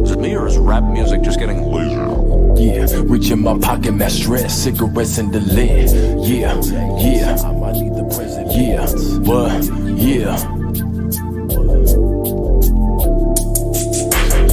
Is it me or is rap music just getting laser? Yeah, reach in my pocket, mad stress, cigarettes in the lid. Yeah, yeah, yeah, what? Yeah.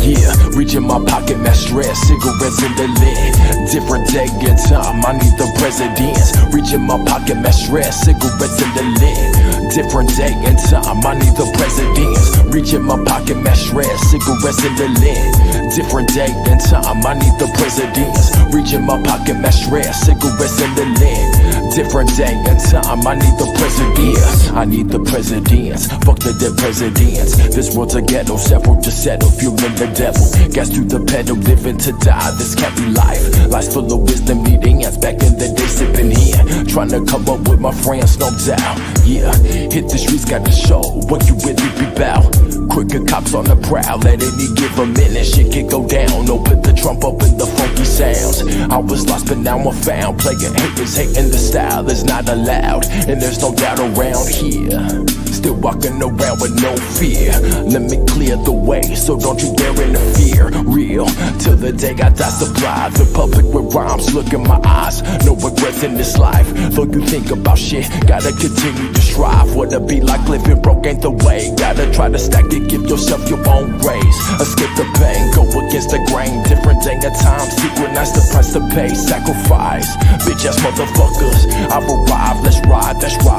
Yeah, reach in my pocket, mad stress, cigarettes in the lid. Different day and time, I need the presidents. Reach in my pocket, mad stress, cigarettes in the lid. Different day and time, I need the presidents. Reach in my pocket, mad stress, cigarettes in the lid. Different day and time, I need the presidents. Reach in my pocket, mad stress, cigarettes in the lid. Different day and time, I need the presidents. I need the presidents, fuck the dead presidents. This world's a ghetto, separate to settle, fueling the devil. Gas through the pedal, living to die, this can't be life. Life's full of wisdom, needing ants back in the day, sipping here. Trying to come up with my friends, no doubt. Yeah, hit the streets, gotta show what you really be bout. Crooked cops on the prowl, at any given minute, shit can go down. Open the trunk up in the funky sounds. I was lost, but now I'm found. Playing haters, hating the style is not allowed. And there's no doubt around here. Still walking around with no fear. Let me clear the way, so don't you dare interfere. Real, till the day I die supplied. The public with rhymes, look in my eyes. No regrets in this life. Though you think about shit, gotta continue to strive. Wanna be like living broke ain't the way. Gotta try to stack it, give yourself your own raise. Escape the pain, go against the grain. Different day at times, synchronize the price to pay. Sacrifice, bitch ass motherfuckers. I've arrived, let's ride, ride.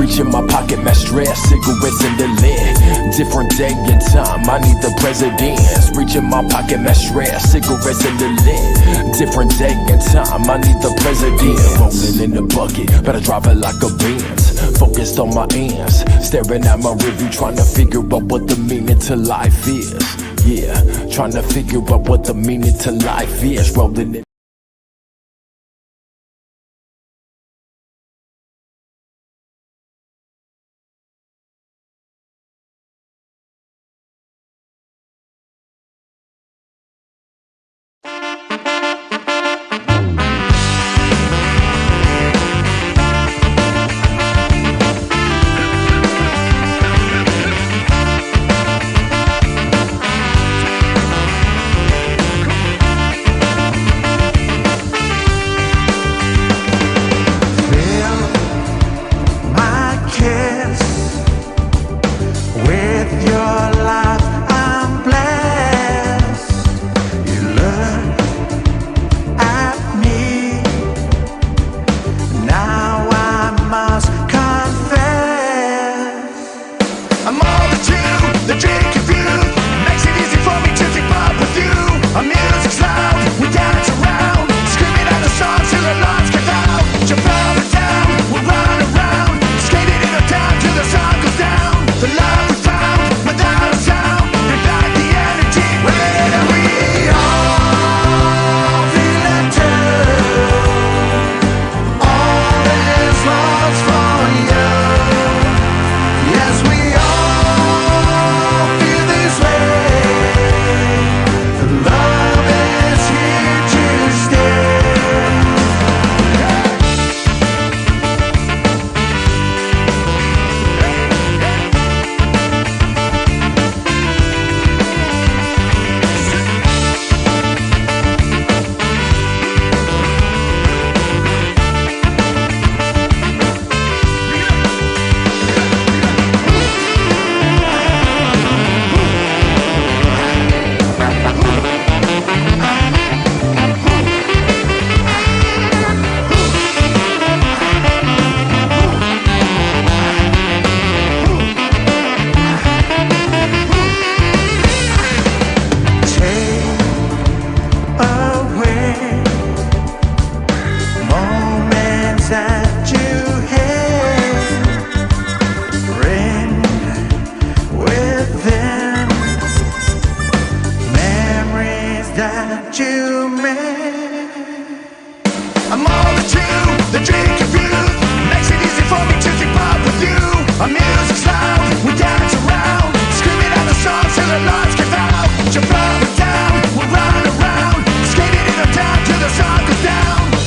Reach in my pocket, mad stress, cigarettes in the lid. Different day and time, I need the presidents. Reach in my pocket, mad stress, cigarettes in the lid. Different day and time, I need the presidents. Rolling in the bucket, better drive it like a Benz. Focused on my ends, staring at my review, trying to figure out what the meaning to life is. Yeah, trying to figure out what the meaning to life is. Rolling in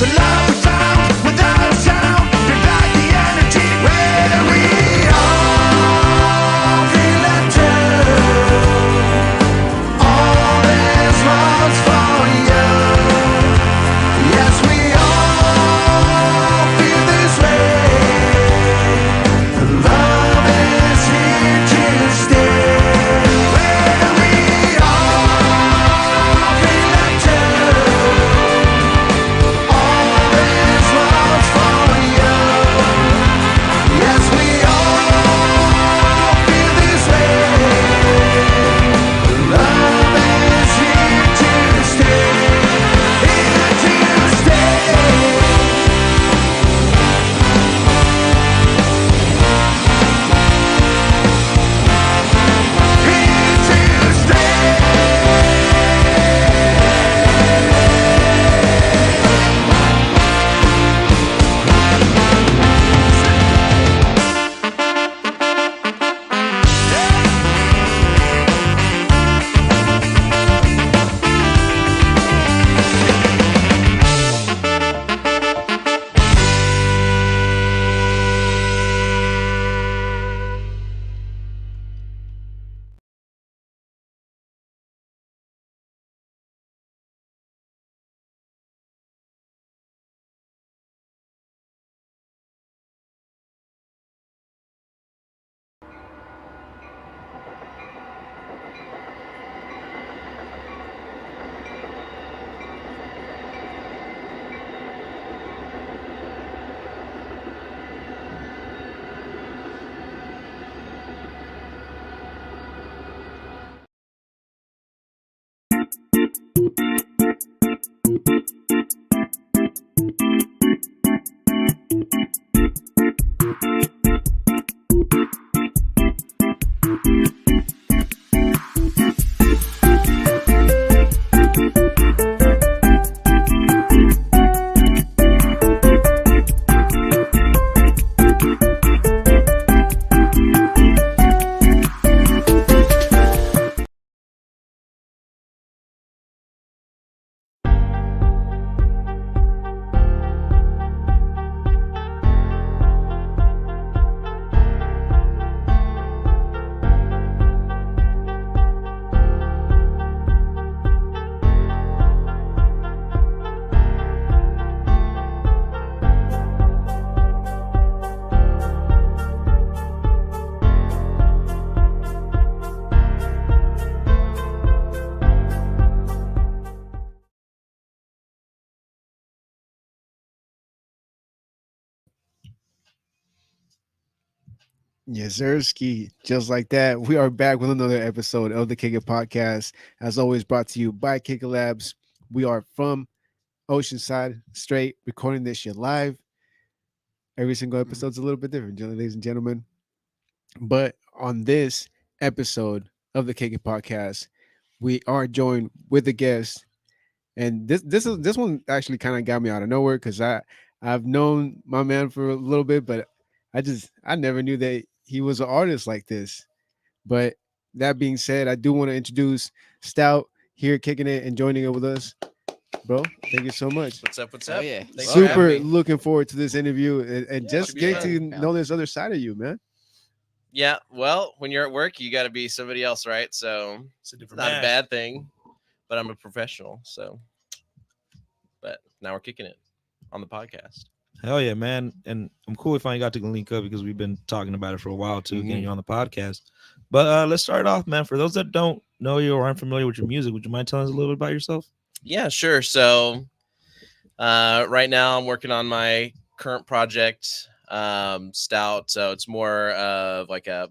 The love we found without a sound. Yes, sir, ski. Just like that, we are back with another episode of the Kick It Podcast. As always, brought to you by Kick It Labs. We are from Oceanside, straight, recording this shit live. Every single episode's a little bit different, ladies and gentlemen. But on this episode of the Kick It Podcast, we are joined with a guest, and this one actually kind of got me out of nowhere because I've known my man for a little bit, but I never knew that he was an artist like this. But that being said, I do want to introduce Staudt here, kicking it and joining it with us, bro. Thank you so much. What's up? What's Oh, up? yeah. Thanks for having Super me. looking forward to this interview and Yeah, just should be get fun. to know this other side of you, man. Yeah. Well, when you're at work, you got to be somebody else, right? So It's a it's different not a bag. bad thing, but I'm a professional. So, but now we're kicking it on the podcast. Hell yeah, man. And I'm cool we finally got to link up because we've been talking about it for a while too, getting you on the podcast. But let's start off, man. For those that don't know you or aren't familiar with your music, would you mind telling us a little bit about yourself? Yeah, sure. So, right now I'm working on my current project, Stout. So it's more of like a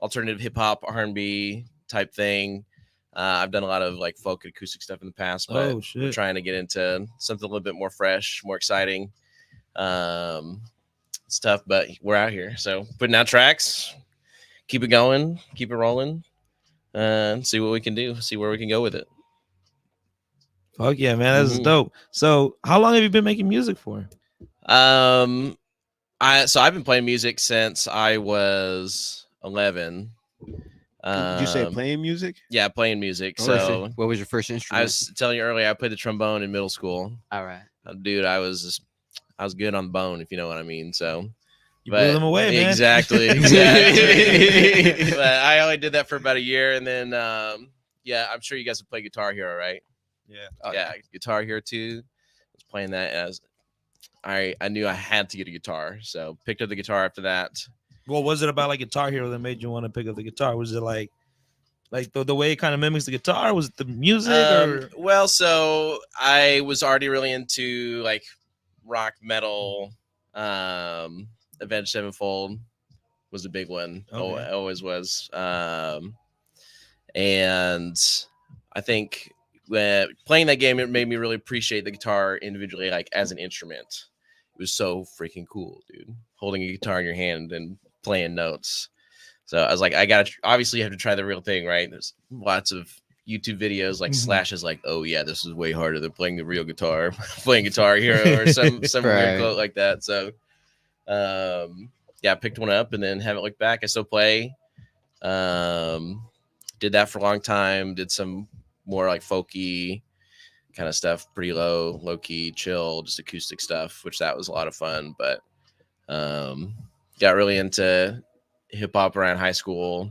alternative hip hop R&B type thing. I've done a lot of like folk and acoustic stuff in the past, but Oh, shit. we're trying to get into something a little bit more fresh, more exciting stuff. But we're out here, so putting out tracks, keep it going, keep it rolling, and see what we can do, see where we can go with it. Fuck yeah, man. That's Mhm. dope. So how long have you been making music for? I've been playing music since I was 11. Did you say playing music? Yeah, playing music. Oh, So What was your first instrument? I was telling you earlier, I played the trombone in middle school. All right. Dude, I was good on the bone, if you know what I mean. So You blew them away, man. Exactly. But I only did that for about a year, and then I'm sure you guys have played Guitar Hero, right? Yeah. Oh, Yeah, Guitar Hero 2. I was playing that as I knew I had to get a guitar, so picked up the guitar after that. What was it about like Guitar Hero that made you want to pick up the guitar? Was it like the way it kind of mimics the guitar? Was it the music or Well, so I was already really into like rock metal. Avenged Sevenfold was a big one. Okay. Always was. And I think playing that game, it made me really appreciate the guitar individually, like as an instrument. It was so freaking cool, dude. Holding a guitar in your hand and playing notes. So I was like, obviously you have to try the real thing, right? There's lots of YouTube videos like Slash is like, oh yeah, this is way harder than playing the real guitar, playing Guitar Hero or some Right. weird quote like that. So I picked one up and then haven't looked back. I still play. Did that for a long time. Did some more like folky kind of stuff, pretty low key, chill, just acoustic stuff, which that was a lot of fun. But got really into hip hop around high school.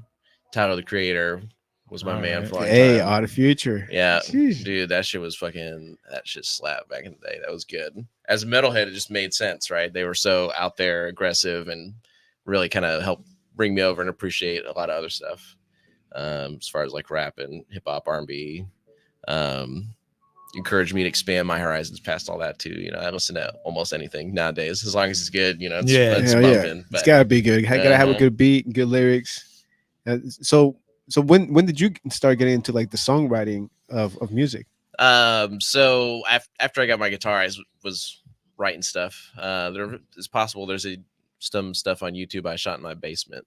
Tyler the Creator was my man for a long Hey, time. Out of Future. Yeah, Sheesh. dude, that shit slapped back in the day. That was good. As a metalhead, it just made sense, right? They were so out there, aggressive, and really kind of helped bring me over and appreciate a lot of other stuff. As far as like rap and hip hop, R&B, encouraged me to expand my horizons past all that too. You know, I listen to almost anything nowadays, as long as it's good. You know, it's, Yeah. it's Hell bumping. It's But gotta be good. Gotta have a Uh-huh. good beat, good lyrics. So when did you start getting into like the songwriting of music? So after I got my guitar, I was writing stuff. It's possible there's some stuff on YouTube I shot in my basement.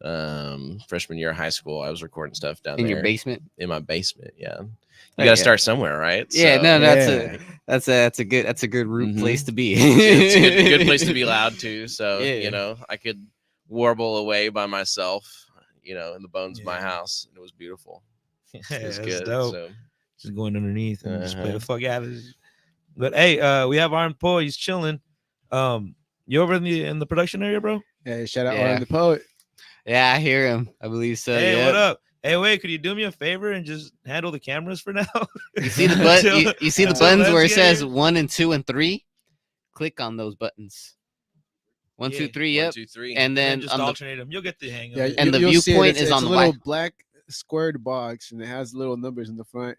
Freshman year of high school, I was recording stuff down In there your basement? in my basement. Yeah, you Oh, got to yeah. start somewhere, right? Yeah, So, no, Yeah. that's a good root Mhm. place to be. it's a good place to be loud too. So Yeah. you know, I could warble away by myself, you know, in the bones of my Yeah. house, and it was beautiful. Yeah, It was that's good. dope. So Just going underneath and just play the Uh-huh. fuck out of it. But hey, we have Arm Poe. He's chilling. You over in the production area, bro? Hey, shout out Yeah. Arm the Poet. Yeah, I hear him. I believe so. Hey, yeah. what up? Hey, wait, could you do me a favor and just handle the cameras for now? You see the button? You see the until buttons Lens where it get says here? 1 and 2 and 3? Click on those buttons. 1, 2, Yeah. 3. 1, Yep. 2, 3. And then just on the alternate them. You'll get the hang of Yeah, it. And the you'll see it. viewpoint is It's on a the little black- black squared box, and it has little numbers in the front.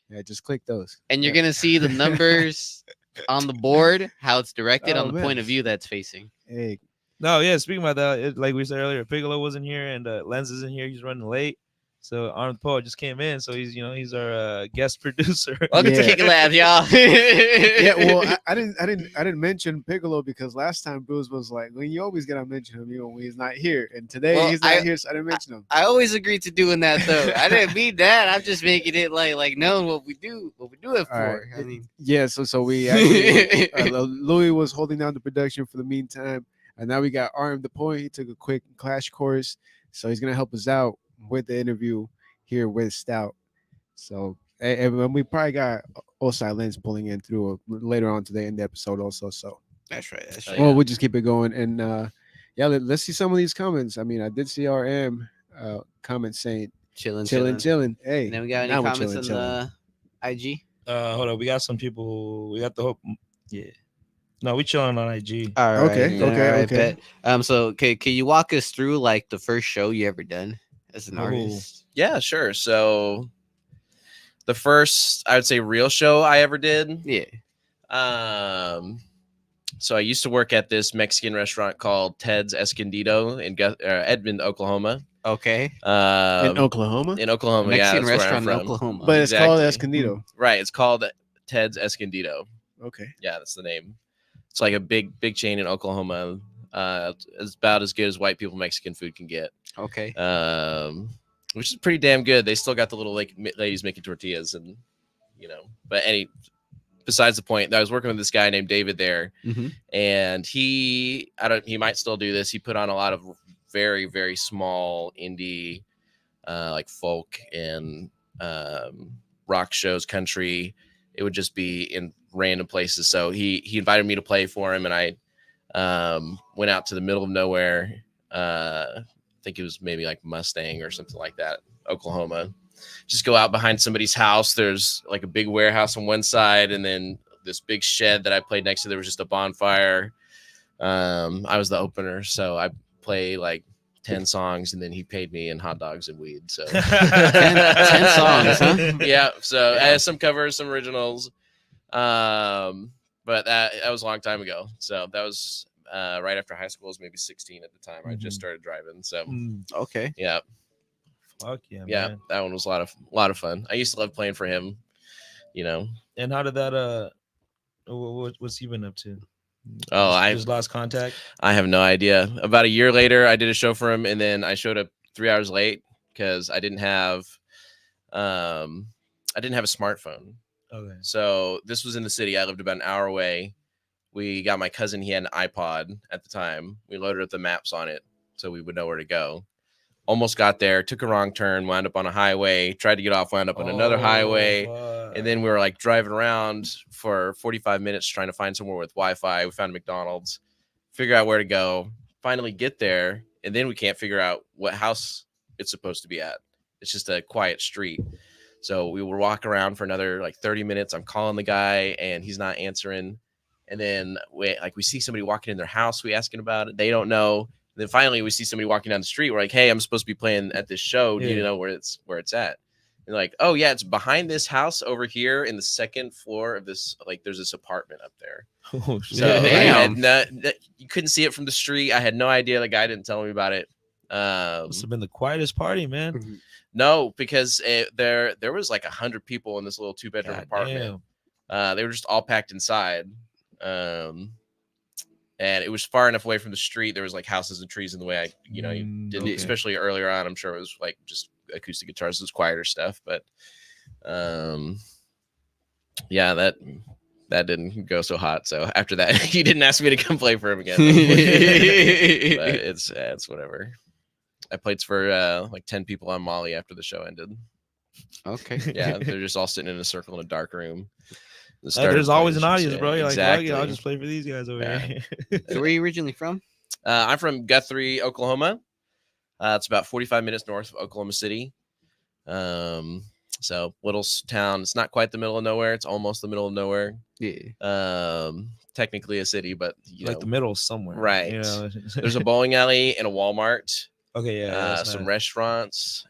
Yeah, just click those. and you're Yeah. gonna see the numbers on the board, how it's directed Oh, on the man. point of view that's facing. Hey, No, yeah. Speaking about that, like we said earlier, Piccolo wasn't here and Lens isn't here. He's running late, so Arm Poe just came in. So he's our guest producer. Welcome Yeah. to Kick Labs, y'all. yeah, well, I didn't mention Piccolo because last time Bruce was like, "Well, you always gotta mention him, when he's not here." And today Well, he's not here, so I didn't mention him. I always agreed to doing that though. I didn't mean that. I'm just making it like known what we do it for. All right. I mean, Yeah, so we actually Louis was holding down the production for the meantime, and now we got Arm the Poet. He took a quick clash course, so he's gonna help us out with the interview here with Staudt. So and we probably got Osai Lens pulling in through later on today in the episode also. So that's right. That's Oh, right. well, we'll just keep it going, and yeah, let's see some of these comments. I mean, I did see RM comment saying Chilling. chilling. Hey, And then we got any now we're comments chilling. on the IG? Hold on, we got some people. We got the hope. Yeah. No, we chilling on IG. All right. Okay, then, okay, all right, okay. bet. So okay, can you walk us through like the first show you ever done as an Oh. artist? Yeah, sure. So the first, I would say, real show I ever did. Yeah. So I used to work at this Mexican restaurant called Ted's Escondido in Edmond, Oklahoma. Okay. In Oklahoma, In Oklahoma, yeah, Mexican that's where I'm restaurant in from. Oklahoma. but it's called Exactly. Escondido. Right, it's called Ted's Escondido. Okay. Yeah, that's the name. It's like a big chain in Oklahoma. It's about as good as white people Mexican food can get. okay. Which is pretty damn good. They still got the little ladies making tortillas, and But besides the point, I was working with this guy named David there, Mhm. and he might still do this. He put on a lot of very, very small indie, like folk and rock shows, country. It would just be in random places. So he invited me to play for him, and I went out to the middle of nowhere. I think it was maybe like Mustang or something like that, Oklahoma. Just go out behind somebody's house. There's like a big warehouse on one side, and then this big shed that I played next to. There was just a bonfire. I was the opener, so I play like 10 songs, and then he paid me in hot dogs and weed. So 10 songs, huh? yeah. So I Yeah. had some covers, some originals. But that was a long time ago. So that was right after high school. I was maybe 16 at the time. I just started driving. So Okay. yeah. Fuck yeah, Yeah, man. that one was a lot of fun. I used to love playing for him. And how did that? What's he been up to? Oh, I just lost contact. have no idea. About a year later, I did a show for him, and then I showed up 3 hours late because I didn't have a smartphone. Okay. So this was in the city. I lived about an hour away. We got my cousin. He had an iPod at the time. We loaded up the maps on it so we would know where to go. Almost got there, took a wrong turn, wound up on a highway, tried to get off, wound up on another highway. And then we were like driving around for 45 minutes trying to find somewhere with Wi-Fi. We found a McDonald's, figure out where to go, finally get there. And then we can't figure out what house it's supposed to be at. It's just a quiet street. So we were walking around for another like 30 minutes. I'm calling the guy and he's not answering. And then we see somebody walking in their house. We asking about it. They don't know. And then finally we see somebody walking down the street. We're like, hey, I'm supposed to be playing at this show. Do you know where it's at? And like, oh yeah, it's behind this house over here in the second floor of this, like there's this apartment up there. Oh, shit. So I Damn. had you couldn't see it from the street. I had no idea. The guy didn't tell me about it. Must have been the quietest party, man. No, because there was like 100 people in this little 2-bedroom God apartment. damn. They were just all packed inside. And it was far enough away from the street. There was like houses and trees in the way you didn't, Okay. especially earlier on. I'm sure it was like just acoustic guitars, it was quieter stuff. But yeah, that didn't go so hot. So after that, he didn't ask me to come play for him again. But it's whatever. I played for like 10 people on Molly after the show ended. Okay. Yeah, they're just all sitting in a circle in a dark room. There's always an audience, bro. You're exactly. like, I'll just play for these guys over here. So where are you originally from? I'm from Guthrie, Oklahoma. It's about 45 minutes north of Oklahoma City. So little town. It's not quite the middle of nowhere. It's almost the middle of nowhere. Yeah. Technically a city, but Like the middle somewhere, right? You know? There's a bowling alley and a Walmart. Okay, yeah. Some restaurants,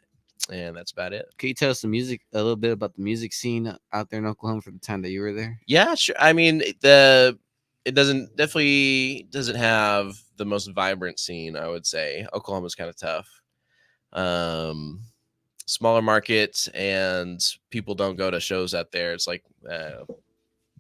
and that's about it. Can you tell us a little bit about the music scene out there in Oklahoma for the time that you were there? Yeah, sure. I mean, it definitely doesn't have the most vibrant scene, I would say. Oklahoma's kind of tough. Smaller market, and people don't go to shows out there. It's like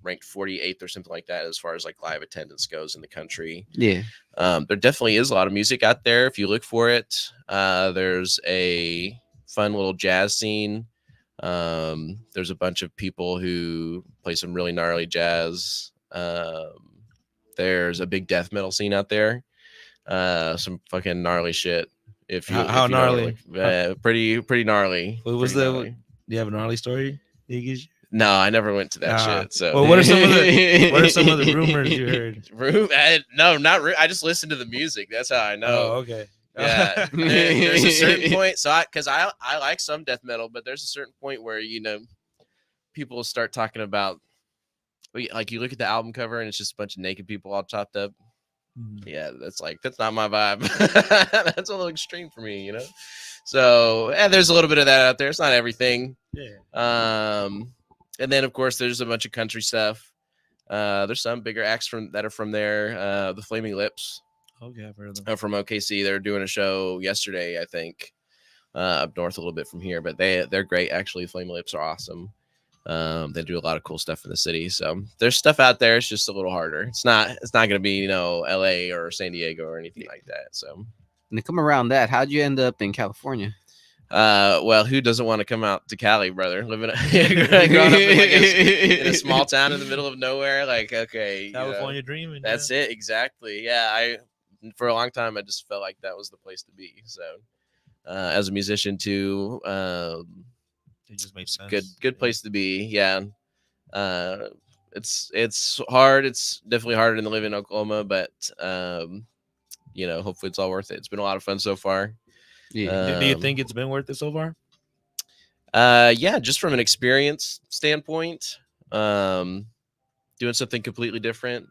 ranked 48th or something like that as far as like live attendance goes in the country. Yeah. There definitely is a lot of music out there if you look for it. There's a fun little jazz scene. There's a bunch of people who play some really gnarly jazz. There's a big death metal scene out there. Some fucking gnarly shit. How gnarly? Pretty gnarly. What was do you have a gnarly story? No, I never went to that shit. So, well, what are some of the rumors you heard? No, not. I just listened to the music. That's how I know. Oh, okay. Yeah, there's a certain point. So, because I like some death metal, but there's a certain point where people start talking about, like, you look at the album cover and it's just a bunch of naked people all chopped up. Yeah, that's not my vibe. That's a little extreme for me, So, there's a little bit of that out there. It's not everything. Yeah. And then of course there's a bunch of country stuff. There's some bigger acts that are from there. The Flaming Lips. Okay, I've heard of them. From OKC. They're doing a show yesterday, I think, up north a little bit from here. But they're great. Actually, Flaming Lips are awesome. They do a lot of cool stuff in the city. So there's stuff out there. It's just a little harder. It's not going to be LA or San Diego or anything like that. So, and to come around that, how'd you end up in California? Well, who doesn't want to come out to Cali, brother? Growing up in a small town in the middle of nowhere, like, okay, California dreaming. That's it, exactly. Yeah, for a long time I just felt like that was the place to be. So, as a musician too, it just makes sense. Good place to be. Yeah. It's hard. It's definitely harder than to live in Oklahoma, but hopefully it's all worth it. It's been a lot of fun so far. Yeah. Do you think it's been worth it so far? Yeah, just from an experience standpoint, doing something completely different,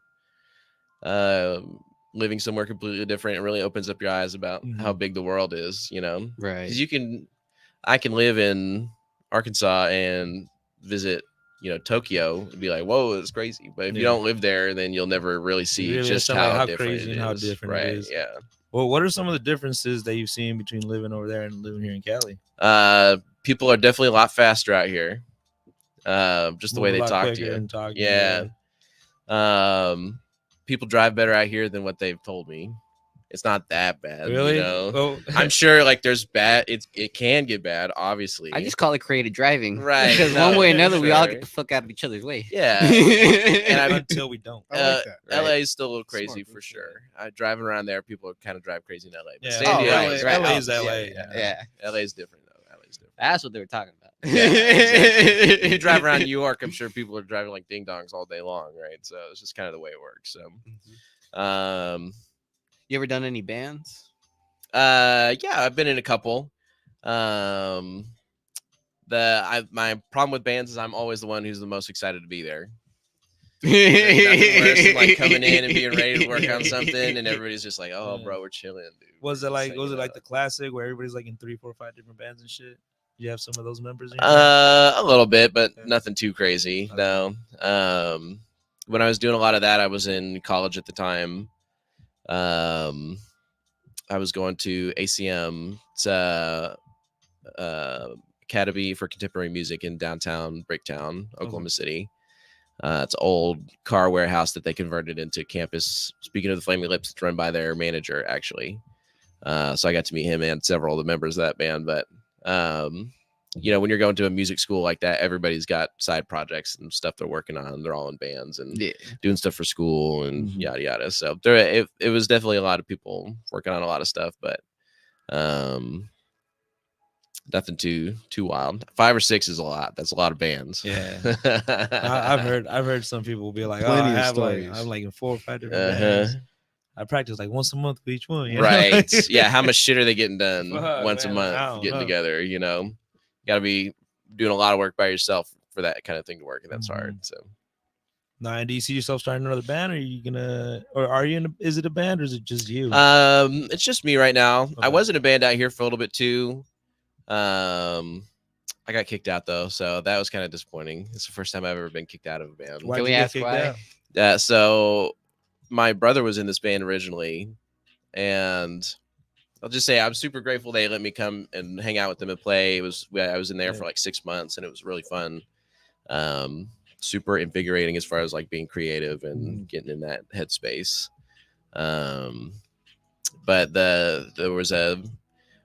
living somewhere completely different, it really opens up your eyes about how big the world is, Right. Because I can live in Arkansas and visit, Tokyo and be like, whoa, it's crazy. But if you don't live there, then you'll never really see just how different crazy and how different right? it is. Yeah. Well, what are some of the differences that you've seen between living over there and living here in Cali? People are definitely a lot faster out here. Just the way they talk to you. Yeah. People drive better out here than what they've told me. It's not that bad. Really? Well, I'm sure there's bad. It can get bad, obviously. I just call it creative driving. Right. Because one way or another, we all get the fuck out of each other's way. Yeah. And until we don't. I like that. Right? LA is still a little crazy for sure. Driving around there, people kind of drive crazy in LA. But Yeah. San Diego, LA is LA. Yeah. LA is different though. LA is different. That's what they were talking about. Yeah, exactly. If you drive around New York, I'm sure people are driving like ding dongs all day long, right? So it's just kind of the way it works. So, you ever done any bands? Yeah, I've been in a couple. My problem with bands is I'm always the one who's the most excited to be there. There's nothing worse than like coming in and being ready to work on something, and everybody's just like, "Oh, bro, we're chilling, dude." Was it like the classic where everybody's like in 3, 4, 5 different bands and shit? You have some of those members? A little bit, but nothing too crazy. No. When I was doing a lot of that, I was in college at the time. I was going to ACM. It's Academy for Contemporary Music in downtown Bricktown, Oklahoma City. It's an old car warehouse that they converted into campus. Speaking of the Flaming Lips, it's run by their manager, actually. So I got to meet him and several of the members of that band. But, you know, when you're going to a music school like that, everybody's got side projects and stuff they're working on. They're all in bands and doing stuff for school and yada, yada. So it was definitely a lot of people working on a lot of stuff, but nothing too wild. 5 or 6 is a lot. That's a lot of bands. Yeah, I've heard some people be like, Plenty "Oh, of stories. I'm like in 4 or 5 different bands." I practice like once a month with each one. You know? Right? Yeah. How much shit are they getting done once a man, month getting together? You know, you got to be doing a lot of work by yourself for that kind of thing to work, and that's hard. So. Now, and do you see yourself starting another band, or are you gonna, or are you in? Is it a band, or is it just you? It's just me right now. Okay. I was in a band out here for a little bit too. I got kicked out though, so that was kind of disappointing. It's the first time I've ever been kicked out of a band. Why'd Can we you get ask kicked why? out? So my brother was in this band originally, and I'll just say I'm super grateful they let me come and hang out with them and play. I was in there for like 6 months, and it was really fun. Super invigorating as far as like being creative and getting in that headspace. But there was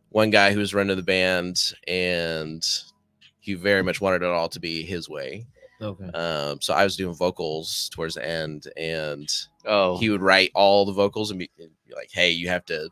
one guy who was running the band, and he very much wanted it all to be his way. Okay. So I was doing vocals towards the end, and Oh, he would write all the vocals and be like, "Hey, you have to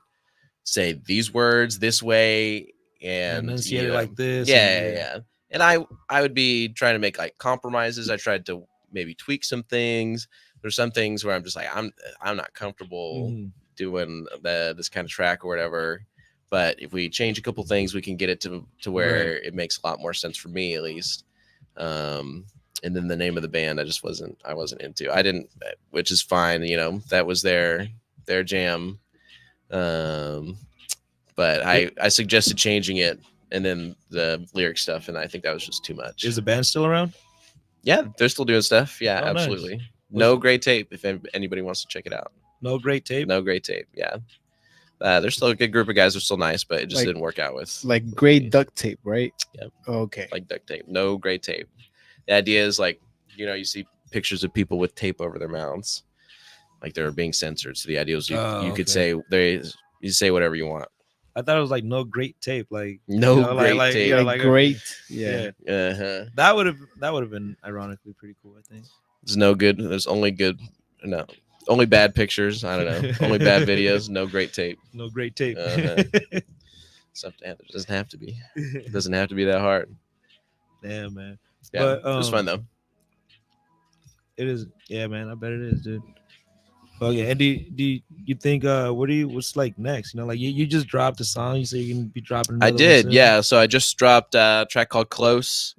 say these words this way," and enunciate you it know, like this. yeah. And I would be trying to make like compromises. I tried to maybe tweak some things. There's some things where I'm just like, I'm not comfortable doing this kind of track or whatever. But if we change a couple things, we can get it to where it makes a lot more sense for me, at least. And then the name of the band, I wasn't into. I didn't, which is fine. You know, that was their jam. But I suggested changing it, and then the lyric stuff, and I think that was just too much. Is the band still around? Yeah, they're still doing stuff. Yeah, Oh, nice. absolutely. No Great Tape. If anybody wants to check it out. No Great Tape. No Great Tape. Yeah. They're still a good group of guys. They're still nice, but it just Like- didn't work out with Like great duct tape, right? Yep. Okay. like duct tape. No Great Tape. The idea is like, you know, you see pictures of people with tape over their mouths, like they're being censored. So the idea is you could say you say whatever you want. I thought it was like no great tape, like No you know, Great like, Tape. yeah, Like like great. yeah. Yeah. That would have been ironically pretty cool, I think. There's no good. There's only good. No, only bad pictures. I don't know. Only bad videos. No Great Tape. No Great Tape. Something it doesn't have to be. It doesn't have to be that hard. Damn, man. Yeah, But, it was fun though. It is. Yeah, man. I bet it is, dude. Well, yeah. And do you think what's like next? You know, like you just dropped a song. You say you're gonna be dropping. I another one did, soon? yeah. So I just dropped a track called Close.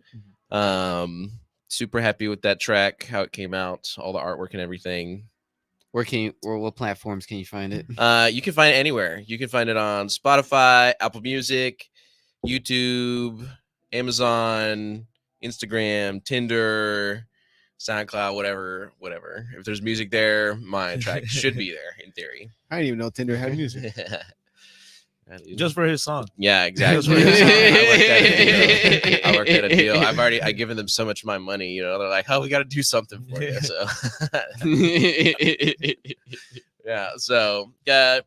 Super happy with that track, how it came out, all the artwork and everything. what platforms can you find it? You can find it anywhere. You can find it on Spotify, Apple Music, YouTube, Amazon, Instagram, Tinder, SoundCloud, whatever. If there's music there, my track should be there in theory. I didn't even know Tinder had music. Just for his song. Yeah, exactly. I worked at a deal. I've given them so much of my money. You know, they're like, "Oh, we got to do something for you." So, yeah. So,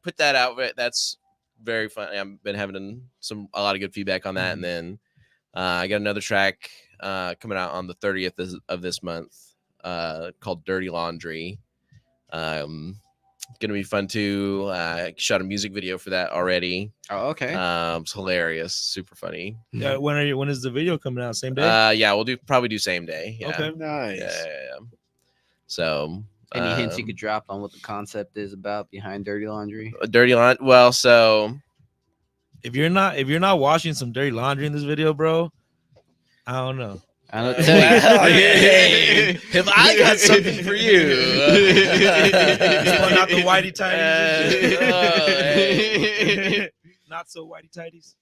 put that out. That's very fun. I've been having a lot of good feedback on that. And then I got another track coming out on the 30th of this month called "Dirty Laundry." Gonna be fun too. Shot a music video for that already. Oh, okay. It's hilarious, super funny. Yeah. When is the video coming out? Same day. Yeah, we'll probably do same day. Yeah. Okay. Nice. Yeah. So Any hints you could drop on what the concept is about behind Dirty Laundry? Dirty Laundry. Well, so If you're not washing some dirty laundry in this video, bro, I don't know. I don't hey, if I got something for you, Pulling out the whitey tighties. hey. Not so whitey tighties.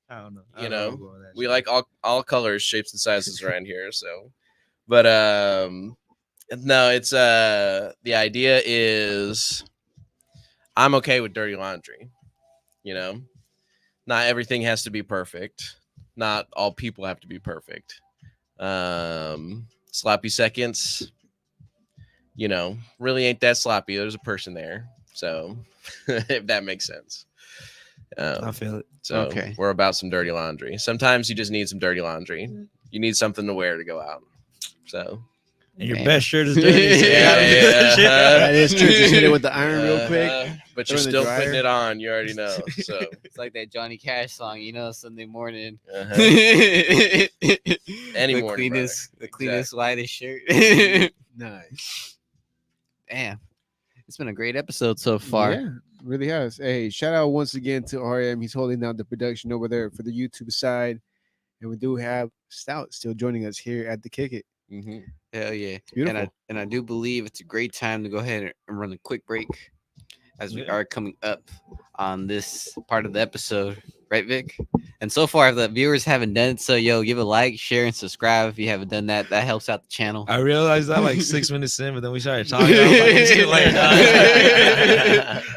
I don't know. I You don't know, where to go with that we shit. like all colors, shapes, and sizes around here. So, but no, it's the idea is I'm okay with dirty laundry. You know, not everything has to be perfect. Not all people have to be perfect. Sloppy seconds, you know, really ain't that sloppy. There's a person there. So if that makes sense. I feel it. So Okay. we're about some dirty laundry. Sometimes you just need some dirty laundry. You need something to wear to go out. So And your Man. best shirt is dirty. So you Yeah, gotta do yeah. that shit. That is true. Just hit it with the iron real quick. But Throw you're in the still dryer. putting it on. You already know. So It's like that Johnny Cash song, you know, Sunday morning. uh-huh. Any Any the morning, cleanest, brother. the cleanest, whitest shirt. Nice. Damn, it's been a great episode so far. Yeah, really has. Hey, shout out once again to RM. He's holding down the production over there for the YouTube side. And we do have Staudt still joining us here at the Kick It. Mhm. Hell yeah. beautiful. And I do believe it's a great time to go ahead and run a quick break as we Yeah. are coming up on this part of the episode, right, Vic? And so far, if the viewers haven't done it, so yo, give a like, share, and subscribe if you haven't done that. That helps out the channel. I realized that like 6 minutes in, but then we started talking. I was like, it's too late.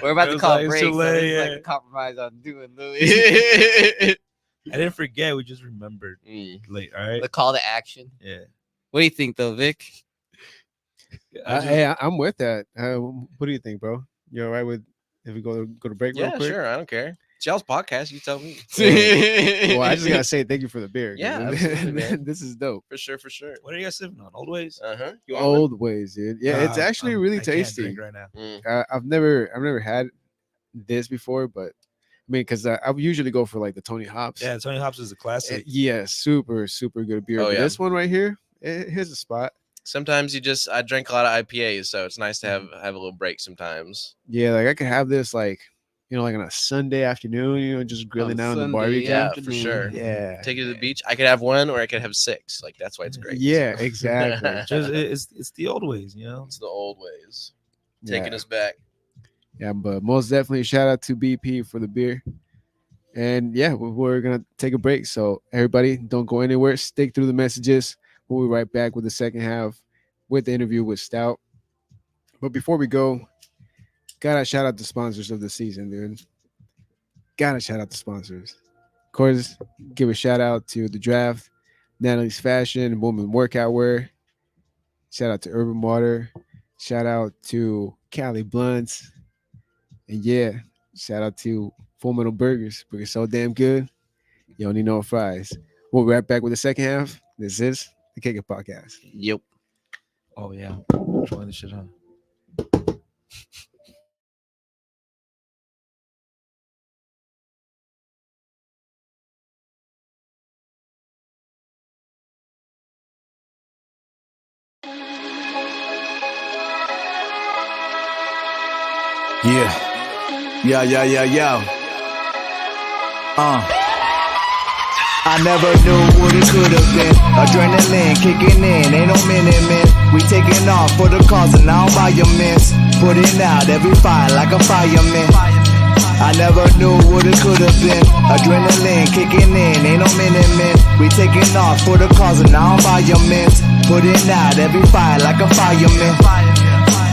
We're about It to was call like, a it's break, too so late, this is yeah. like a compromise on doing, Louis. I didn't forget. We just remembered late. All right. The call to action. Yeah. What do you think, though, Vic? Hey, I'm with that. What do you think, bro? You all right with if we go to break real Yeah, quick? sure. I don't care. It's y'all's podcast. You tell me. Well, I just gotta say thank you for the beer. 'cause Yeah, absolutely, man. This is dope. For sure. For sure. What are you guys sipping on? Old ways. Uh-huh. You want one? Old ways, dude. Yeah, it's actually really I can't tasty. drink right now. I've never had this before, but I mean, because I usually go for like the Tony Hops. Yeah, Tony Hops is a classic. Yeah, super good beer. Oh, But yeah. this one right here, here's a spot. Sometimes I drink a lot of IPAs, so it's nice to have a little break sometimes. Yeah, like I could have this like, you know, like on a Sunday afternoon, just grilling out on the Sunday, barbecue. Yeah, for afternoon. sure. Yeah. Take it to the beach. I could have one, or I could have 6. Like that's why it's great. Yeah, So. exactly. Just it's the old ways, you know. It's the old ways taking Yeah. us back. Yeah, but most definitely shout out to BP for the beer. And yeah, we're gonna take a break. So everybody, don't go anywhere. Stick through the messages. We'll be right back with the second half with the interview with Staudt. But before we go, gotta shout out the sponsors of the season, dude. Gotta shout out the sponsors. Of course, give a shout out to the Draft, Natalie's Fashion, Woman Workout Wear. Shout out to Urban Water. Shout out to Cali Blunts. And yeah, shout out to Full Metal Burgers because it's so damn good. You don't need no fries. We'll be right back with the second half. This is the Kick It Podcast. Yep. Oh yeah, trying this shit on. Yeah. I never knew what it could have been. Adrenaline kicking in, ain't no minute, man. We taking off for the cause and now by your mints. Putting out every fire like a fireman. I never knew what it could have been. Adrenaline kicking in, ain't no minute, man. We taking off for the cause and now by your mints. Putting out every fire like a fireman.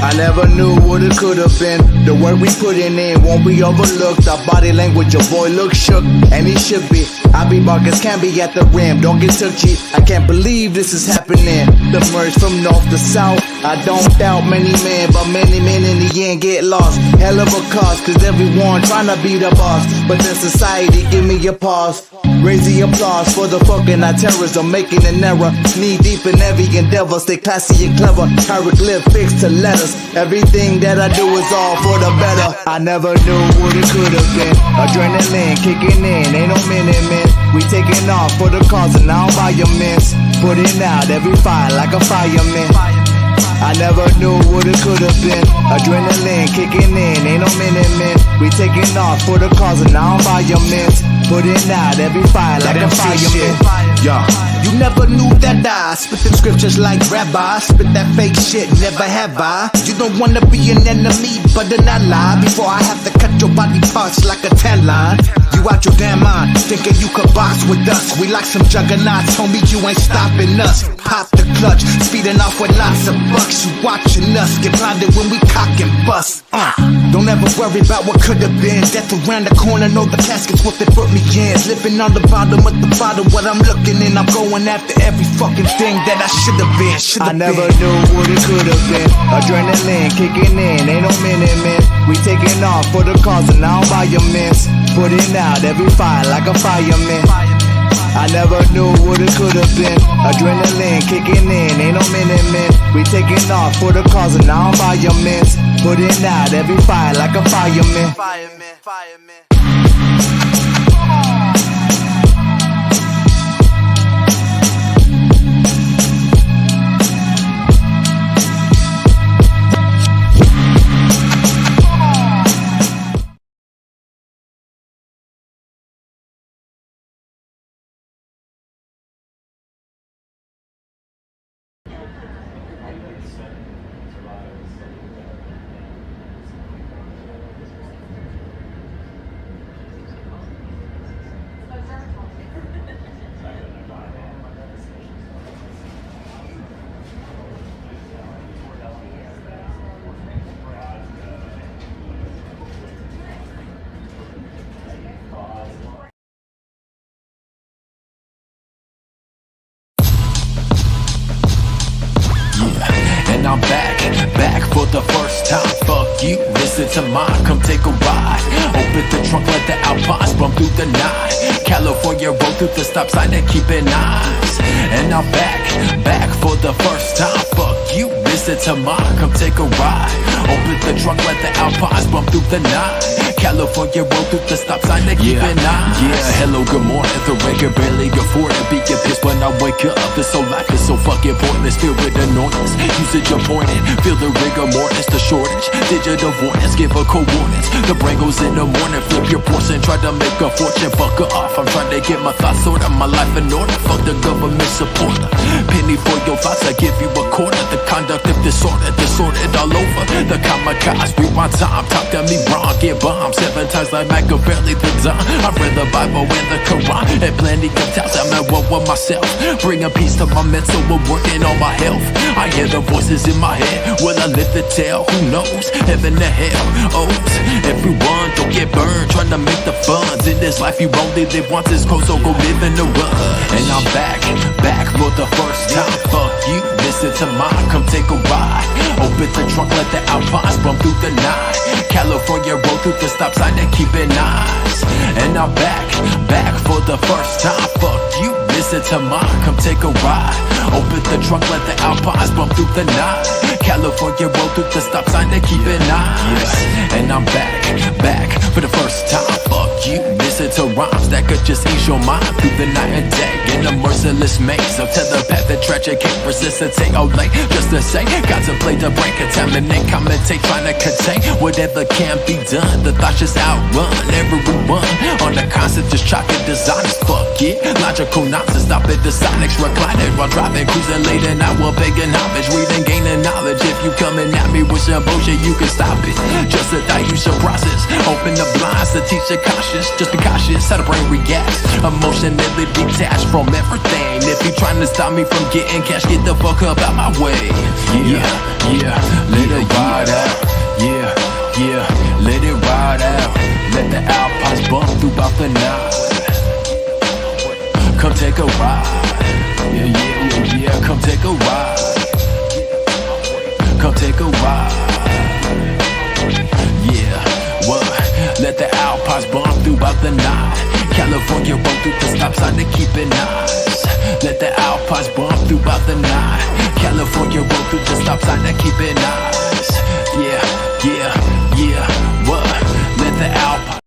I never knew what it could have been. The work we putting in won't be overlooked. Our body language, your boy look shook, and he should be. I be Marcus can be at the rim, don't get took cheap. I can't believe this is happening. The merge from north to south. I don't doubt many men, but many men in the end get lost. Hell of a cause, cause everyone trying to be the boss. But then society give me a pause. Raise the applause for the fucking terrorism, making an error. Knee deep in every endeavor, stay classy and clever. Hieroglyphics to letters. Everything that I do is all for the better. I never knew what it could have been. Adrenaline kicking in, ain't no minute, man. We taking off for the cause and now by your mints. Putting out every fire like a fireman. I never knew what it could have been. Adrenaline kicking in, ain't no minute, man. We taking off for the cause and now by your mints. Putting out every fire like a fireman. Yeah, You never knew that I spit them scriptures like rabbi. Spit that fake shit, never have I. You don't wanna be an enemy, but an ally. Before I have to cut your body parts like a tan line. You out your damn mind, thinking you could box with us. We like some juggernauts, homie, you ain't stopping us. Pop the clutch, speeding off with lots of bucks. You watching us, get blinded when we cock and bust. Don't ever worry about what could have been. Death around the corner, know the casket's what they put me in. Living on the bottom of the bottle, what I'm looking in. I'm going after every fucking thing that I should have been. I never knew what it could have been. Adrenaline kicking in, ain't no minute, man. We taking off for the cause and I don't buy your mints. Putting out every fire like a fireman. I never knew what it could have been. Adrenaline kicking in, ain't no minute, man. We taking off for the cause and I don't buy your mints. Putting out every fire like a fireman. And I'm back for the first time. Fuck you, listen to mine, come take a ride. Open the trunk, let the Alpines bump through the night. California roll through the stop sign and keeping eyes. And I'm back for the first time. Fuck you, listen to mine, come take a ride. Open the trunk, let the Alpines bump through the night. California roll through the stop sign and keeping eyes. Yeah, hello, good morning. The rain can barely afford it. Be get pissed when I wake up. This so life is so fucking pointless. Feel with annoyance. Usage appointed. Feel the rigor mortis, the shortage. Digital avoidance, give a coordinates. The brain goes in the morning. Flip your portion, try to make a fortune. Fuck her off. I'm trying to get my thoughts sorted. My life in order. Fuck the government supporter. Penny for your thoughts, I give you a quarter. The conduct of disordered all over. The kamikaze, rewind time. Talk to me wrong, get bombed 7 times like Machiavelli the Don. I read the Bible and the Quran and plenty of times I'm at war with myself. Bringing peace to my mental, we're working on my health. I hear the voices in my head. Will I live to tell? Who knows? Heaven to hell. Oh, everyone don't get burned trying to make the funds. In this life you only live once, it's cold, so go live in the rush. And I'm back for the first time. Fuck you, listen to mine, come take a ride. Open the trunk, let the Alpines bump through the night. California roll through the stop sign and keeping eyes. And I'm back for the first time. Fuck you, listen to mine, come take a ride. Open the trunk, let the Alpines bump through the night. California roll through the stop sign and keeping eyes. And I'm back for the first time. Fuck you, listen to rhymes that could just ease your mind through the night and day. In a merciless maze of telepath and tragic hate, persistent take all late just to say, contemplate the brain, contaminate, commentate, trying to contain whatever can be done. The thoughts just outrun everyone on the constant, just chalking designs. Fuck it, logical nonsense, stop it, the sonics reclining while driving, cruising late and I will begging homage, reading, gaining knowledge. If you coming at me with some bullshit, you can stop it. Just a dilution process, open the blinds to teach the cautious. Just be cautious how the brain reacts, emotionally detached from everything. If you trying to stop me from getting cash, get the fuck up out my way. Yeah, let it ride out. Yeah, let it ride out. Let the Alpines bump throughout the night. Come take a ride. Yeah, come take a ride. Come take a ride. Yeah, what? Let the Alpines bump throughout the night. California roll through the stop sign to keep it nice. Let the Alpines bump throughout the night. California roll through the stop sign to keep it nice. Yeah, what? Let the Alpines.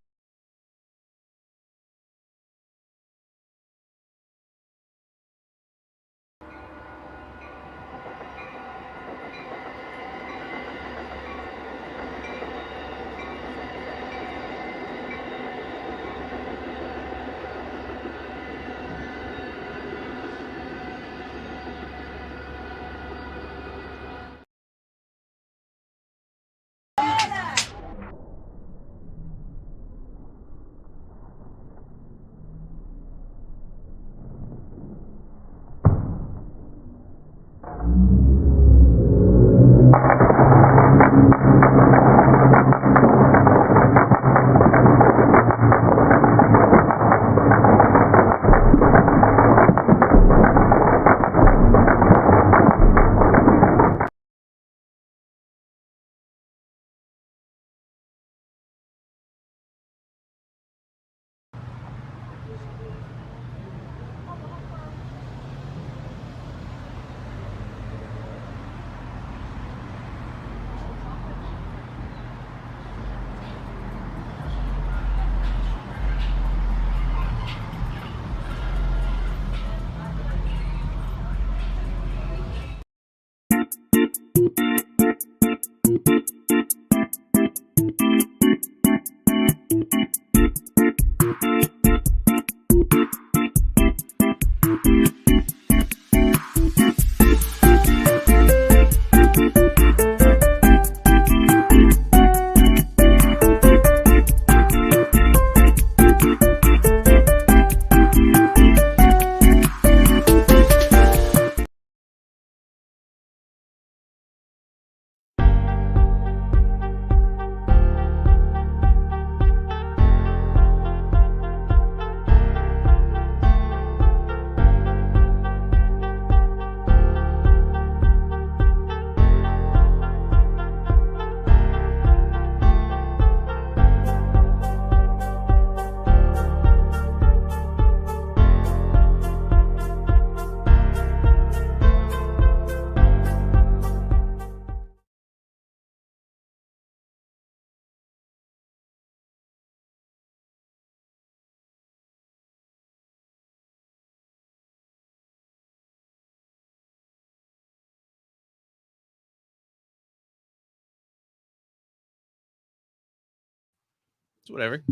It's whatever.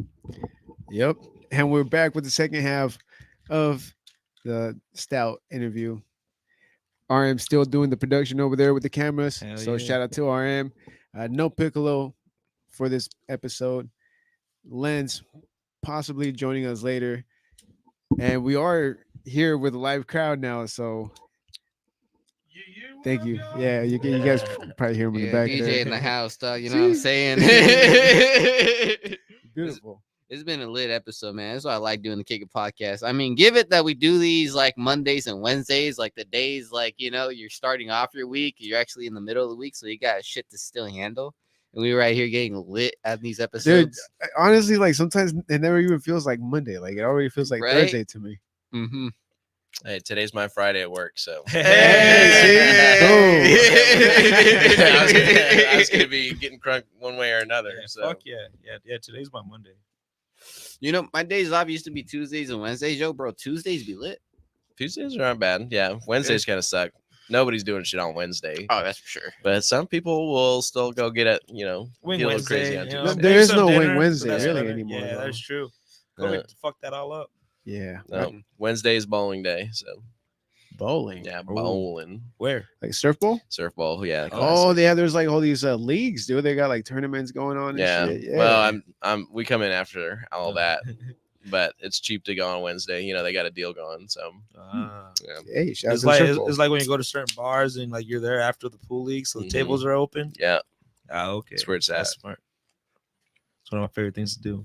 Yep. And we're back with the second half of the Stout interview. RM still doing the production over there with the cameras. Hell So yeah. shout out to RM. No Piccolo for this episode. Lens possibly joining us later. And we are here with a live crowd now. So thank you. Yeah, you guys probably hear him in the back DJ there. in the house, dog. You know what I'm saying? Beautiful. It's been a lit episode, man. That's why I like doing the Kick It podcast. I mean, give it that we do these like Mondays and Wednesdays, like the days, like, you know, you're starting off your week, you're actually in the middle of the week, so you got shit to still handle. And we were right here getting lit at these Dude, episodes. honestly, like sometimes it never even feels like Monday. Like it already feels like Right? Thursday to me. Mm-hmm. Hey, today's my Friday at work, so I was gonna be getting crunk one way or another. Yeah, So fuck yeah. Today's my Monday. You know, my days off used to be Tuesdays and Wednesdays. Yo, bro, Tuesdays be lit. Tuesdays aren't bad. Yeah, Wednesdays kind of suck. Nobody's doing shit on Wednesday, Oh, that's for sure. but some people will still go get it. Wing get a little Wednesday. crazy on you know, Tuesday. There maybe is some no Wing dinner, so Wednesday that's really better. anymore, Yeah, though. that's true. Uh, Go fuck that all up. Yeah. No, Wednesday is bowling day, so Bowling. yeah, Ooh. bowling, Where? Like surf bowl? surf ball, yeah. Oh, yeah. There's like all these leagues, dude. They got like tournaments going on. And yeah. shit. Yeah. Well, we come in after all that, but it's cheap to go on Wednesday. You know, they got a deal going, so Ah. yeah, Hey, shout out It's to like surf bowl. it's like when you go to certain bars and like you're there after the pool league, so the Mhm. tables are open. yeah. Ah, okay. That's where it's That's at. smart. It's one of my favorite things to do.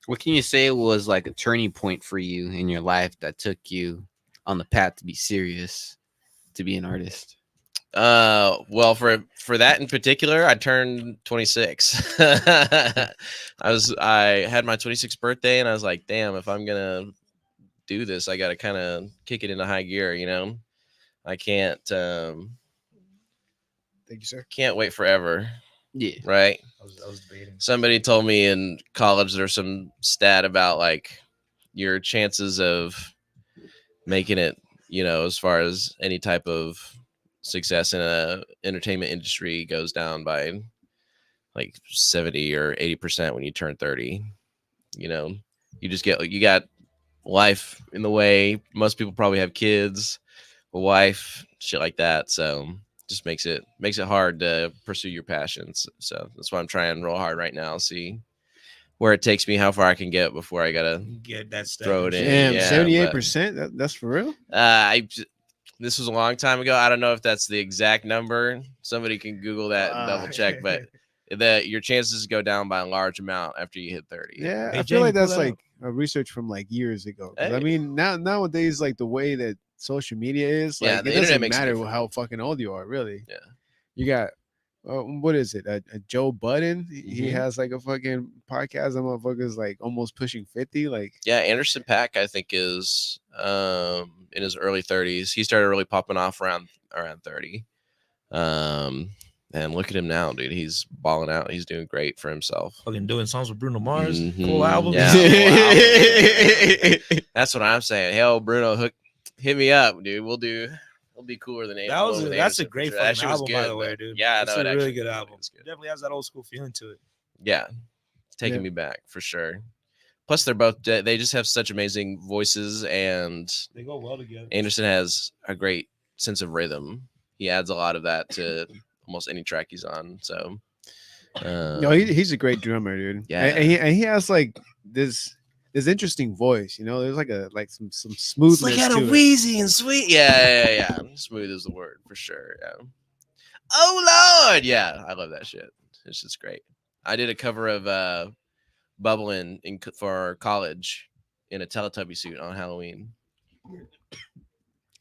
What can you say was like a turning point for you in your life that took you on the path to be serious, to be an artist? Well, for that in particular, I turned 26. I had my 26th birthday, and I was like, damn, if I'm gonna do this, I gotta kind of kick it into high gear. You know, I can't Thank you, sir. can't wait forever, Yeah. right? I was debating. Somebody told me in college there's some stat about like your chances of making it, you know, as far as any type of success in a entertainment industry goes down by like 70 or 80% when you turn 30. You know, you got life in the way. Most people probably have kids, a wife, shit like that. So just makes it hard to pursue your passions. So that's why I'm trying real hard right now. See where it takes me, how far I can get before I gotta Get that stuff. throw it in. Damn, Yeah, 78%. That's for real. This was a long time ago. I don't know if that's the exact number. Somebody can Google that and double check, but your chances go down by a large amount after you hit 30. Yeah, Hey, I feel Jamie, like pull that's that like a research from like years ago. 'Cause I Hey. mean, nowadays, like the way that social media is, like Yeah, it the internet doesn't makes it matter different. how fucking old you are, really. Yeah. You got what is it? A Joe Budden? He Mhm. has like a fucking podcast. That motherfucker's like almost pushing 50. Like, Yeah, Anderson Paak, I think, is in his early 30s. He started really popping off around 30. And look at him now, dude. He's balling out. He's doing great for himself. Fucking doing songs with Bruno Mars. Mhm. Full album. Yeah, full album. That's what I'm saying. Hell, Bruno, hit me up, dude. It'll be cooler than That was One with that's a Anderson, for great sure. That fucking shit was album, by good, the way, but- dude. Yeah, It's no, a it really actually good was album. good. Definitely has that old school feeling to it. Yeah, taking Yeah. me back for sure. Plus, they just have such amazing voices, and They go well together. Anderson has a great sense of rhythm. He adds a lot of that to almost any track he's on. So, no, he's a great drummer, dude. Yeah. and he has like this interesting voice. You know, there's like some smoothness it's like kind to of it. wheezy and sweet. Yeah. Smooth is the word for sure. Yeah. Oh Lord, yeah, I love that shit. It's just great. I did a cover of Bubbling for college in a Teletubby suit on Halloween.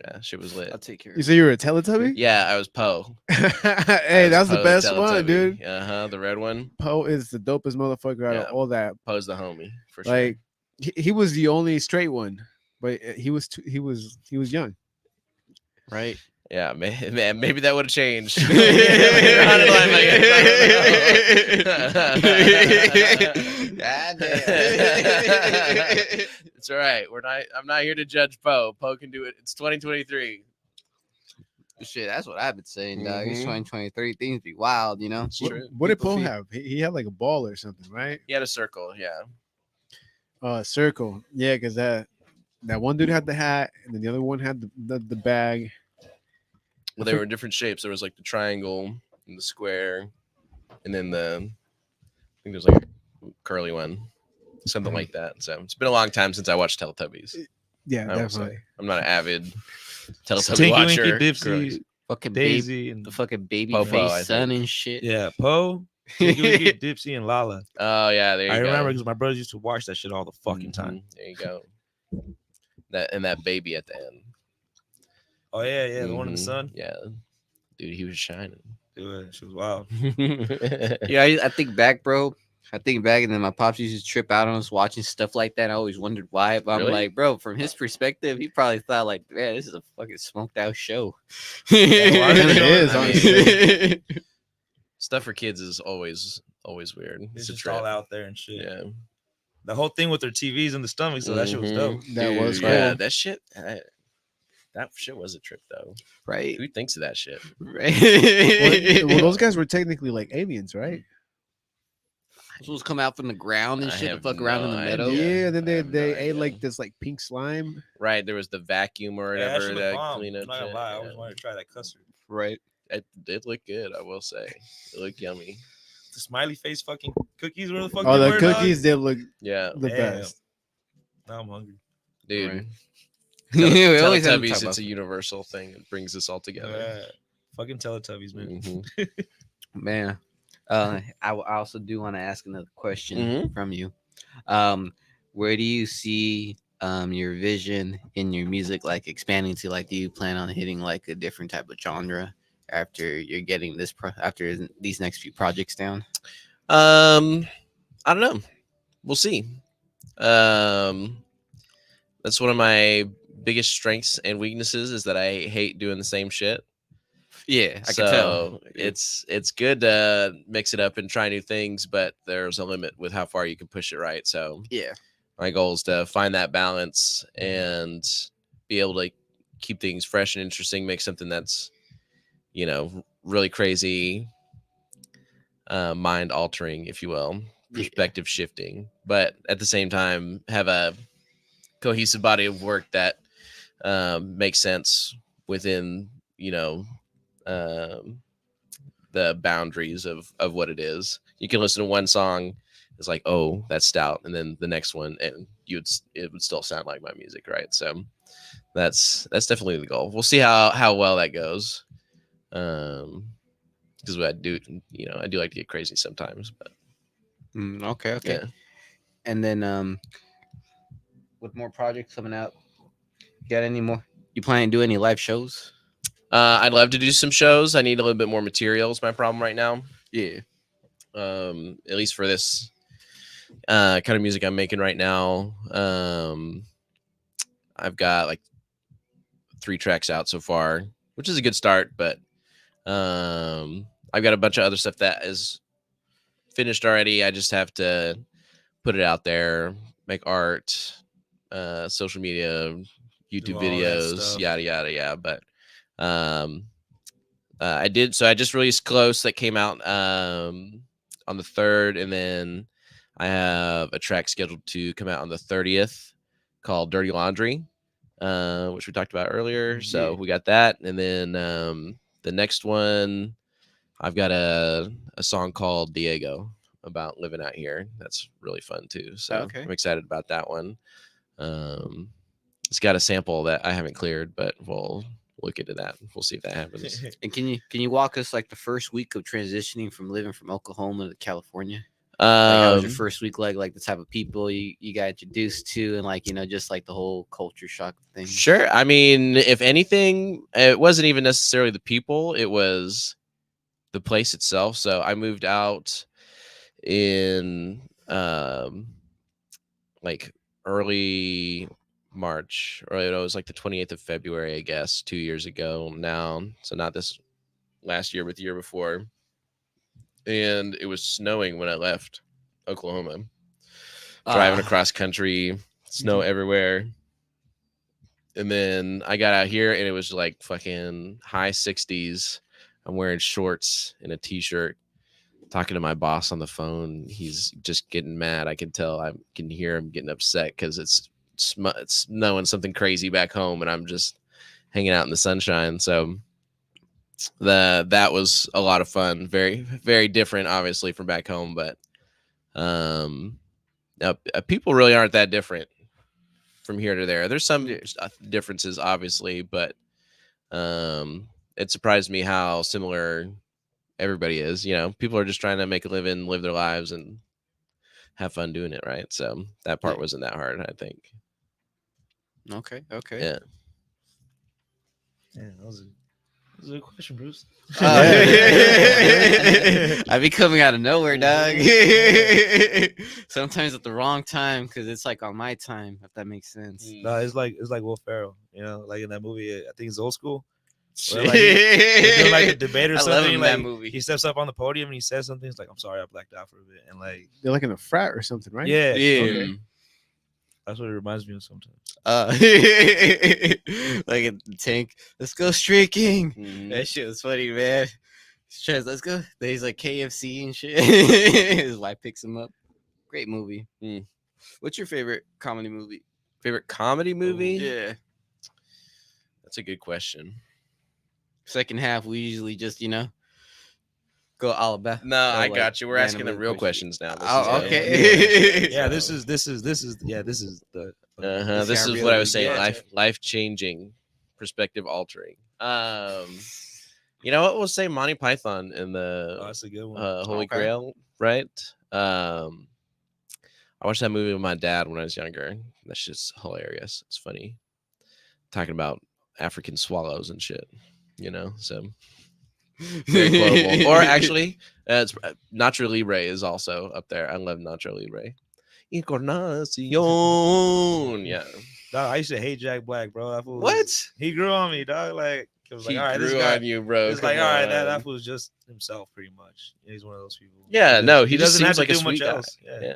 Yeah, shit was lit. I'll take care You of say you were a Teletubby? Yeah, I was Poe. Hey, that's the best one, dude. The red one. Poe is the dopest motherfucker out Yeah. of all that. Poe's the homie for sure. Like he was the only straight one, but he was young. right? Yeah, man, maybe that would have changed. God It's all right. I'm not here to judge Poe. Poe can do it. It's 2023. Shit, that's what I've been saying, dog. It's Mhm. 2023. Things be wild, you know. It's What, true. what did People Poe feel- have? He had like a ball or something, right? He had a circle, yeah. Circle. Yeah, because that one dude had the hat, and then the other one had the bag. Well, they were in different shapes. There was like the triangle and the square, and then I think there's like a curly one, something Mhm. like that. So it's been a long time since I watched Teletubbies. Yeah, I will say. definitely. I'm not an avid Teletubby Tinky watcher. Winky, Girlies. Dipsy, Fucking baby, Daisy, and the fucking baby Popo, I face son think. and shit. yeah, Poe, Tinky Winky, Dipsy, and Lala. Oh yeah, there you I go. remember because my brothers used to watch that shit all the fucking time. Mhm, there you go. That baby at the end. Oh yeah, the one in the Mhm, sun. Yeah, dude, he was shining. She was wild. Yeah, I think back, bro. I think back, and then my pops used to trip out on us watching stuff like that. I always wondered why, but I'm Really? like, bro, from his perspective, he probably thought like, man, this is a fucking smoked out show. well, I It mean, is, I mean, honestly. Stuff for kids is always weird. It's It's a just trip. all out there and shit. Yeah. The whole thing with their TVs in the stomach, so that shit was dope. Mhm. That was Dude, yeah. cool. That shit. That shit was a trip though. Right. Who thinks of that shit? Well, those guys were technically like aliens, right? Those come out from the ground and I shit to have fuck around in the no meadow. idea. Yeah, then I they have no ate idea. like this like pink slime. Right. There was the vacuum or Yeah, that whatever shit looked that bomb. clean I'm up not gonna shit. lie, I Yeah. always wanted to try that custard. Right. It did look good, I will say. It looked yummy. The smiley face fucking cookies, where the fuck Oh, they the were, dog? cookies did look Yeah, the Damn. best. Now I'm hungry. dude. Right. Tele- We always have to Teletubbies, talk it's about- a universal thing. It brings us all together. Yeah. Fucking Teletubbies, man. Mhm. Man, I also do want to ask another question Mhm. from you. Where do you see your vision in your music like expanding to? Like, do you plan on hitting like a different type of genre after you're getting this after these next few projects down? I don't know. We'll see. That's one of my biggest strengths and weaknesses is that I hate doing the same shit. Yeah, I so can tell. it's good to mix it up and try new things, but there's a limit with how far you can push it, right? So Yeah, my goal is to find that balance and be able to keep things fresh and interesting, make something that's, really crazy, mind altering, if you will, perspective shifting, but at the same time have a cohesive body of work that makes sense within, the boundaries of what it is. You can listen to one song, it's like, oh, that's Stout, and then the next one, and it would still sound like my music, right? So that's definitely the goal. We'll see how well that goes, because I do like to get crazy sometimes, but okay. yeah. And then with more projects coming out, you got any more? You plan to do any live shows? I'd love to do some shows. I need a little bit more material. Is my problem right now. Yeah. At least for this kind of music I'm making right now. I've got like 3 tracks out so far, which is a good start, but I've got a bunch of other stuff that is finished already. I just have to put it out there, make art, social media, YouTube Do all that videos, stuff. yada yada yada. But I did. So I just released Close that came out on the 3rd, and then I have a track scheduled to come out on the 30th called Dirty Laundry, which we talked about earlier. So we got that, and then the next one, I've got a song called Diego about living out here. That's really fun too. So Okay. I'm excited about that one. It's got a sample that I haven't cleared, but we'll look into that. We'll see if that happens. And can you walk us like the first week of transitioning from living from Oklahoma to California? Like, how was your first week like the type of people you got introduced to, and like just like the whole culture shock thing? Sure. I mean, if anything, it wasn't even necessarily the people, it was the place itself. So I moved out in like early March, or it was like the 28th of February, I guess, 2 years ago now. So not this last year, but the year before. And it was snowing when I left Oklahoma. Driving across country, snow everywhere. And then I got out here and it was like fucking high 60s. I'm wearing shorts and a t-shirt, talking to my boss on the phone. He's just getting mad. I can tell. I can hear him getting upset because it's snowing something crazy back home, and I'm just hanging out in the sunshine. So that was a lot of fun. Very, very different, obviously, from back home, but people really aren't that different from here to there. There's some differences, obviously, but it surprised me how similar everybody is. You know, people are just trying to make a living, live their lives, and have fun doing it, right? So that part wasn't that hard, I think. Okay. Yeah. Yeah, that was a good question, Bruce. I be coming out of nowhere, dog. Sometimes at the wrong time because it's like on my time, if that makes sense. No, it's like Will Ferrell, you know, like in that movie. I think it's Old School. Where, like, they're doing, like a debate or I something. love him in like, that movie. He steps up on the podium and he says something. It's like, I'm sorry, I blacked out for a bit, and like They're like in a frat or something, right? yeah. Okay. That's what it reminds me of sometimes. Like in the tank. Let's go streaking. Mhm. That shit was funny, man. He says, let's go. Then he's like KFC and shit. His wife picks him up. Great movie. What's your favorite comedy movie? Favorite comedy movie? Yeah. That's a good question. Second half, we usually just, go all about. No, I got you. We're asking the real questions now. Oh, okay. Yeah, this is the This sound is really what I was saying. good. Life changing, perspective altering. You know what? We'll say Monty Python and the that's a good one. Holy Okay. Grail, right? I watched that movie with my dad when I was younger. That's just hilarious. It's funny. Talking about African swallows and shit, so very quotable. Or actually, it's Nacho Libre is also up there. I love Nacho Libre. Encarnacion. Yeah. Dog, I used to hate Jack Black, bro. That fool What? He grew on me, dog. Like it was like, He all right, this grew guy. on you, bro. It's like, Come all right, on. that fool's just himself, pretty much. He's one of those people. Yeah, no, he just doesn't seems have like to a do much sweet guy. else. Yeah.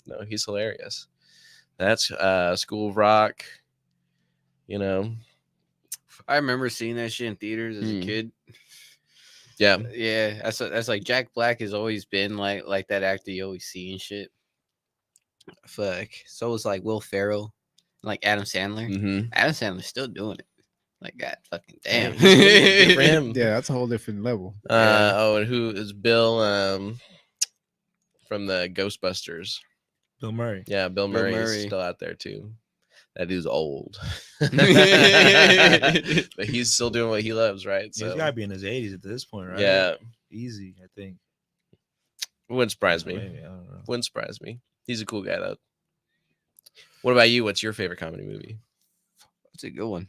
No, he's hilarious. That's School of Rock. I remember seeing that shit in theaters as a kid. Yeah. Yeah, that's like Jack Black has always been like that actor you always see and shit. Fuck. So was like Will Ferrell, like Adam Sandler. Mm-hmm. Adam Sandler's still doing it. Like, God fucking damn. Good for him. Yeah, that's a whole different level. Oh, and who is Bill from the Ghostbusters? Bill Murray. Yeah, Bill Murray is Murray. still out there too. That dude's old. But But he's still doing what he loves, right? He's So got to be in his 80s at this point, right? yeah, Easy, I think. wouldn't surprise me. Maybe, I don't know. Wouldn't surprise me. He's a cool guy though. What about you? What's your favorite comedy movie? That's a good one.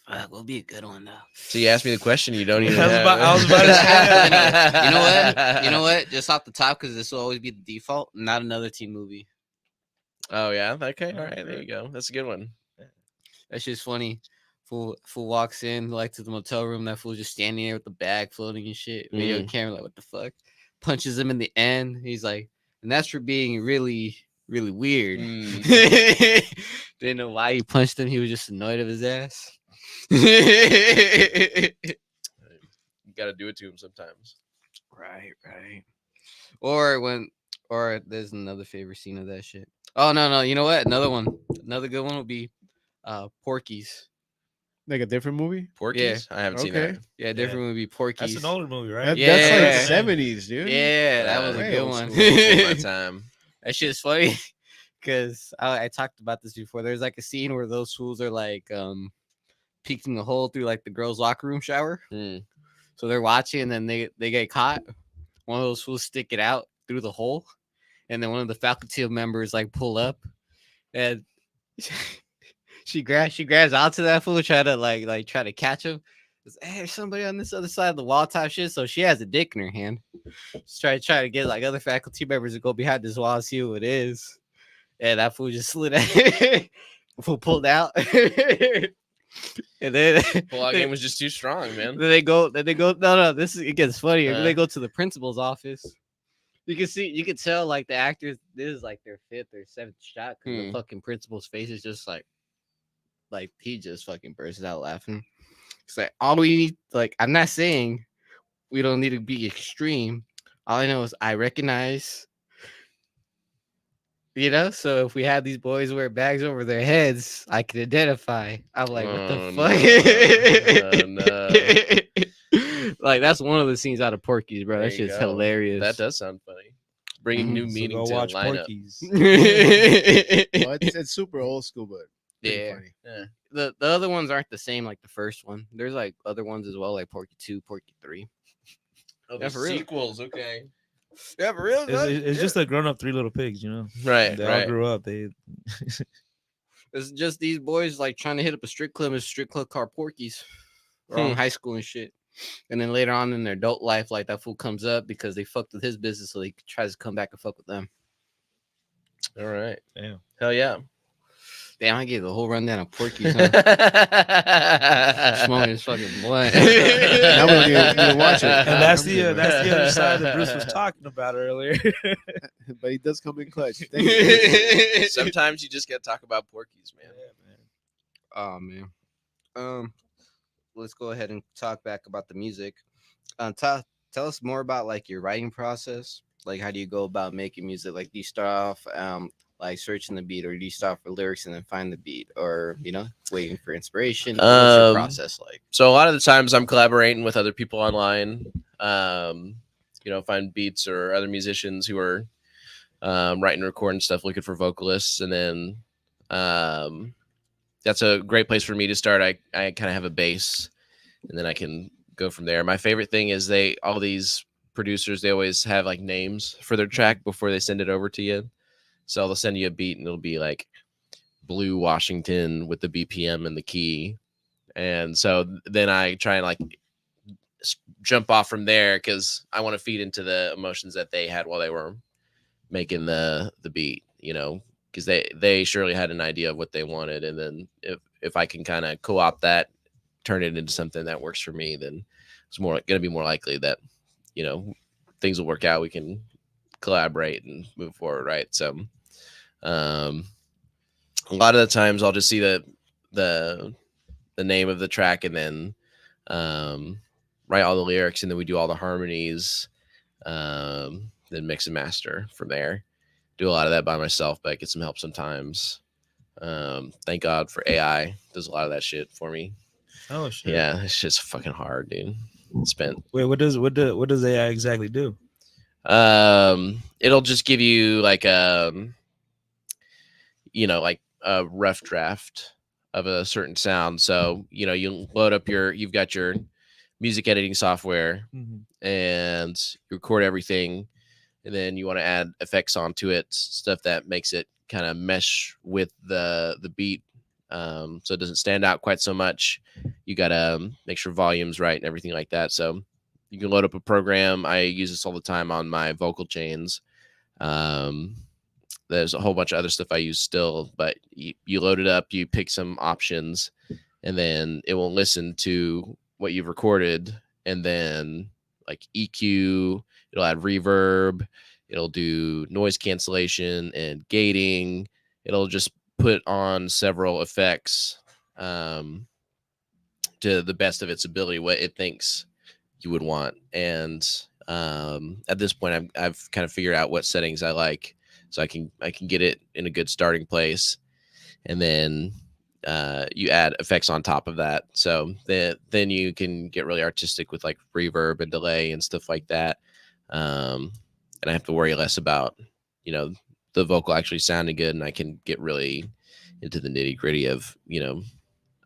Fuck, will be a good one though. So you asked me the question, you don't even. I was about to say. You know what? Just off the top, because this will always be the default. Not another teen movie. Oh yeah. Okay. All right. There you go. That's a good one. That's just funny. Fool walks in like to the motel room. That fool just standing there with the bag floating and shit. Video camera, like what the fuck? Punches him in the end. He's like, and that's for being really, really weird. Didn't know why he punched him. He was just annoyed of his ass. You got to do it to him sometimes. Right. Or there's another favorite scene of that shit. Oh no, you know what? Another good one would be Porky's. Like a different movie? Porky's? I haven't seen Okay. that. Yeah, different would be Porky's. That's an older movie, right? That's Yeah. like 70s, dude. Yeah, that was a way good old one. school. Before my time. That shit's funny because I talked about this before. There's like a scene where those fools are like peeking a hole through like the girls' locker room shower. So they're watching and then they get caught. One of those fools stick it out through the hole, and then one of the faculty members like pull up, and she grabs onto that fool, try to catch him. Goes, hey, there's somebody on this other side of the wall type shit. So she has a dick in her hand. Just try to get like other faculty members to go behind this wall and see who it is. And that fool just slid out. Fool pulled out. And then Pull-out game was just too strong, man. Then they go. No, this is, it gets funnier. Then they go to the principal's office. You could tell like the actors. This is like their 5th or 7th shot because the Hmm. fucking principal's face is just like he just fucking bursts out laughing. It's like all we need. Like I'm not saying we don't need to be extreme. All I know is I recognize. You know, so if we have these boys wear bags over their heads, I can identify. I'm like, what the Oh, fuck? Like that's one of the scenes out of Porky's, bro. There That you shit's go. hilarious. That does sound funny. Bringing new So meaning go to the watch lineup. Porky's. Well, it's super old school, but pretty Yeah. funny. Yeah. The other ones aren't the same like the first one. There's like other ones as well, like Porky 2, Porky 3. Oh, Yeah, the for real. sequels. Okay. Yeah, for real. It's just a grown up Three Little Pigs, you know. Right. They right. all grew up. They It's just these boys like trying to hit up a strip club called Porky's. Or in high school and shit. And then later on in their adult life, like that fool comes up because they fucked with his business, so he tries to come back and fuck with them. All right. damn. Hell yeah. Damn, I gave the whole rundown of Porky's. Huh? Smoking his fucking blunt. Now we don't even watch it. And that's the other side that Bruce was talking about earlier. But he does come in clutch. Thank you. Sometimes you just got to talk about Porky's, man. Oh man. Let's go ahead and talk back about the music. Tell us more about like your writing process. Like, how do you go about making music? Like, do you start off like searching the beat, or do you start for lyrics and then find the beat, or waiting for inspiration? What's your process like? So a lot of the times I'm collaborating with other people online. Find beats or other musicians who are writing and recording stuff, looking for vocalists, and then that's a great place for me to start. I kind of have a base, and then I can go from there. My favorite thing is all these producers, they always have like names for their track before they send it over to you. So they'll send you a beat and it'll be like Blue Washington with the BPM and the key. And so then I try and like jump off from there because I want to feed into the emotions that they had while they were making the beat, because they surely had an idea of what they wanted. And then if I can kind of co-opt that, turn it into something that works for me, then it's going to be more likely that, things will work out. We can collaborate and move forward. Right. So, a lot of the times I'll just see the name of the track and then, write all the lyrics, and then we do all the harmonies, then mix and master from there. Do a lot of that by myself, but I get some help sometimes. Thank God for AI. Does a lot of that shit for me. Oh shit. Yeah, it's just fucking hard, dude. Wait, what does AI exactly do? It'll just give you like like a rough draft of a certain sound. So you load up you've got your music editing software, and you record everything, and then you want to add effects onto it, stuff that makes it kind of mesh with the beat, so it doesn't stand out quite so much. You gotta make sure volume's right and everything like that. So you can load up a program. I use this all the time on my vocal chains. There's a whole bunch of other stuff I use still, but you load it up, you pick some options, and then it will listen to what you've recorded, and then like EQ, it'll add reverb, it'll do noise cancellation and gating. It'll just put on several effects to the best of its ability, what it thinks you would want. And at this point, I've kind of figured out what settings I like, so I can get it in a good starting place, and then you add effects on top of that. So then you can get really artistic with like reverb and delay and stuff like that. And I have to worry less about, the vocal actually sounding good, and I can get really into the nitty gritty of,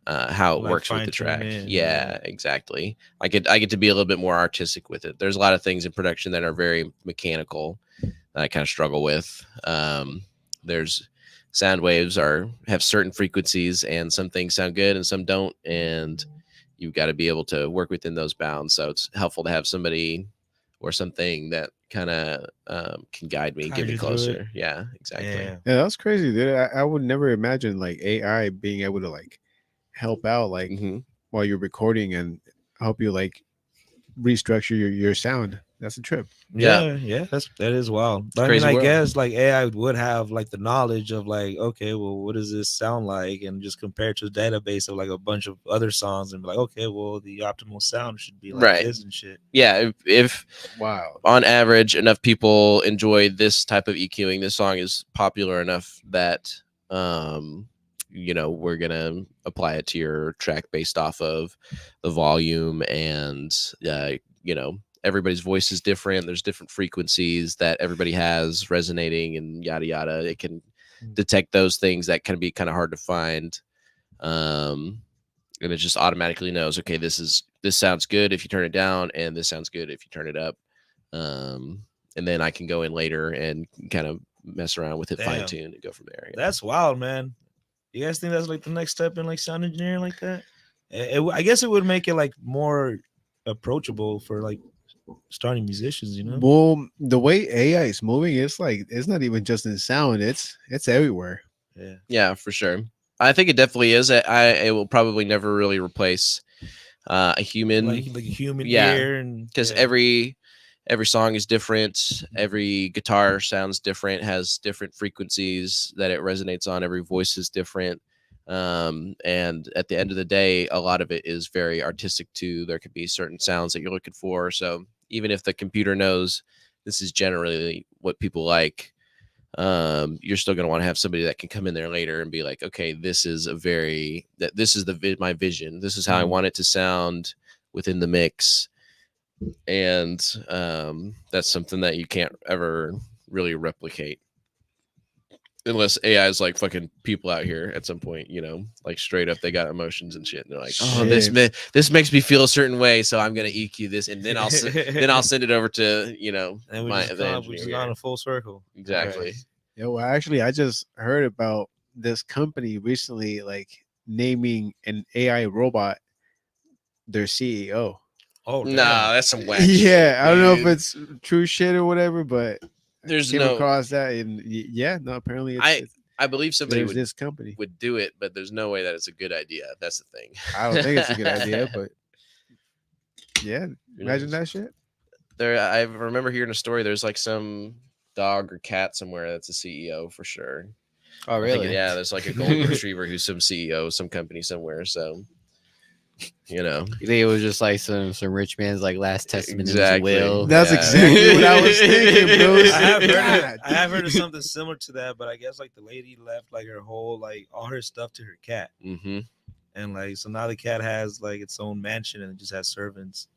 how it Like works with the track. fine-tune it, Yeah, exactly. I get to be a little bit more artistic with it. There's a lot of things in production that are very mechanical that I kind of struggle with. There's sound waves have certain frequencies, and some things sound good and some don't, and you've got to be able to work within those bounds. So it's helpful to have somebody or something that kind of can guide me, Guide get me you through closer. it. Yeah, exactly. Yeah. Yeah, that's crazy, dude. I would never imagine like AI being able to like help out like Mhm. while you're recording and help you like restructure your sound. That's a trip. Yeah, that is wild. But I crazy mean, I world. guess like AI would have like the knowledge of like, okay, well, what does this sound like, and just compare it to a database of like a bunch of other songs, and be like, okay, well, the optimal sound should be like Right. this and shit. Yeah, if Wow. on average enough people enjoy this type of EQing, this song is popular enough that we're gonna apply it to your track based off of the volume, and everybody's voice is different. There's different frequencies that everybody has resonating and yada yada. It can detect those things that can be kind of hard to find. And it just automatically knows, okay, this sounds good if you turn it down, and this sounds good if you turn it up. And then I can go in later and kind of mess around with it, fine tune, and go from there. Yeah. That's wild, man. You guys think that's like the next step in like sound engineering like that? I guess it would make it like more approachable for like starting musicians, you know? Well, the way AI is moving, it's like it's not even just in sound; it's everywhere. Yeah, for sure. I think it definitely is. It will probably never really replace a human, like a human Yeah, ear, and because every song is different. Every guitar sounds different, has different frequencies that it resonates on. Every voice is different. And at the end of the day, a lot of it is very artistic too. There could be certain sounds that you're looking for. So even if the computer knows this is generally what people like, you're still going to want to have somebody that can come in there later and be like, okay, this is my vision. This is how I want it to sound within the mix. And that's something that you can't ever really replicate unless AI is like fucking people out here at some point, like straight up they got emotions and shit, and they're like, oh, this makes me feel a certain way, so I'm gonna EQ this, and then I'll send it over to and my we just gone a full circle. Exactly. Right. Yeah, well, actually, I just heard about this company recently, like naming an AI robot their CEO. Oh, Nah, that's some whack. Yeah, shit, I don't know if dude. it's true shit or whatever, but There's I came no. across that, and no, apparently I believe somebody there's this company. would do it, but there's no way that it's a good idea. That's the thing. I don't think it's a good idea, but yeah, Who imagine knows? that shit. I remember hearing a story. There's like some dog or cat somewhere that's a CEO for sure. Oh, I think really? yeah, there's like a golden retriever who's some CEO of some company somewhere. So, You think it was just like some rich man's like last testament Exactly. in his will? That's Yeah. exactly what I was thinking, bro. I have heard of something similar to that, but I guess like the lady left like her whole like all her stuff to her cat, Mm-hmm. and like so now the cat has like its own mansion and it just has servants.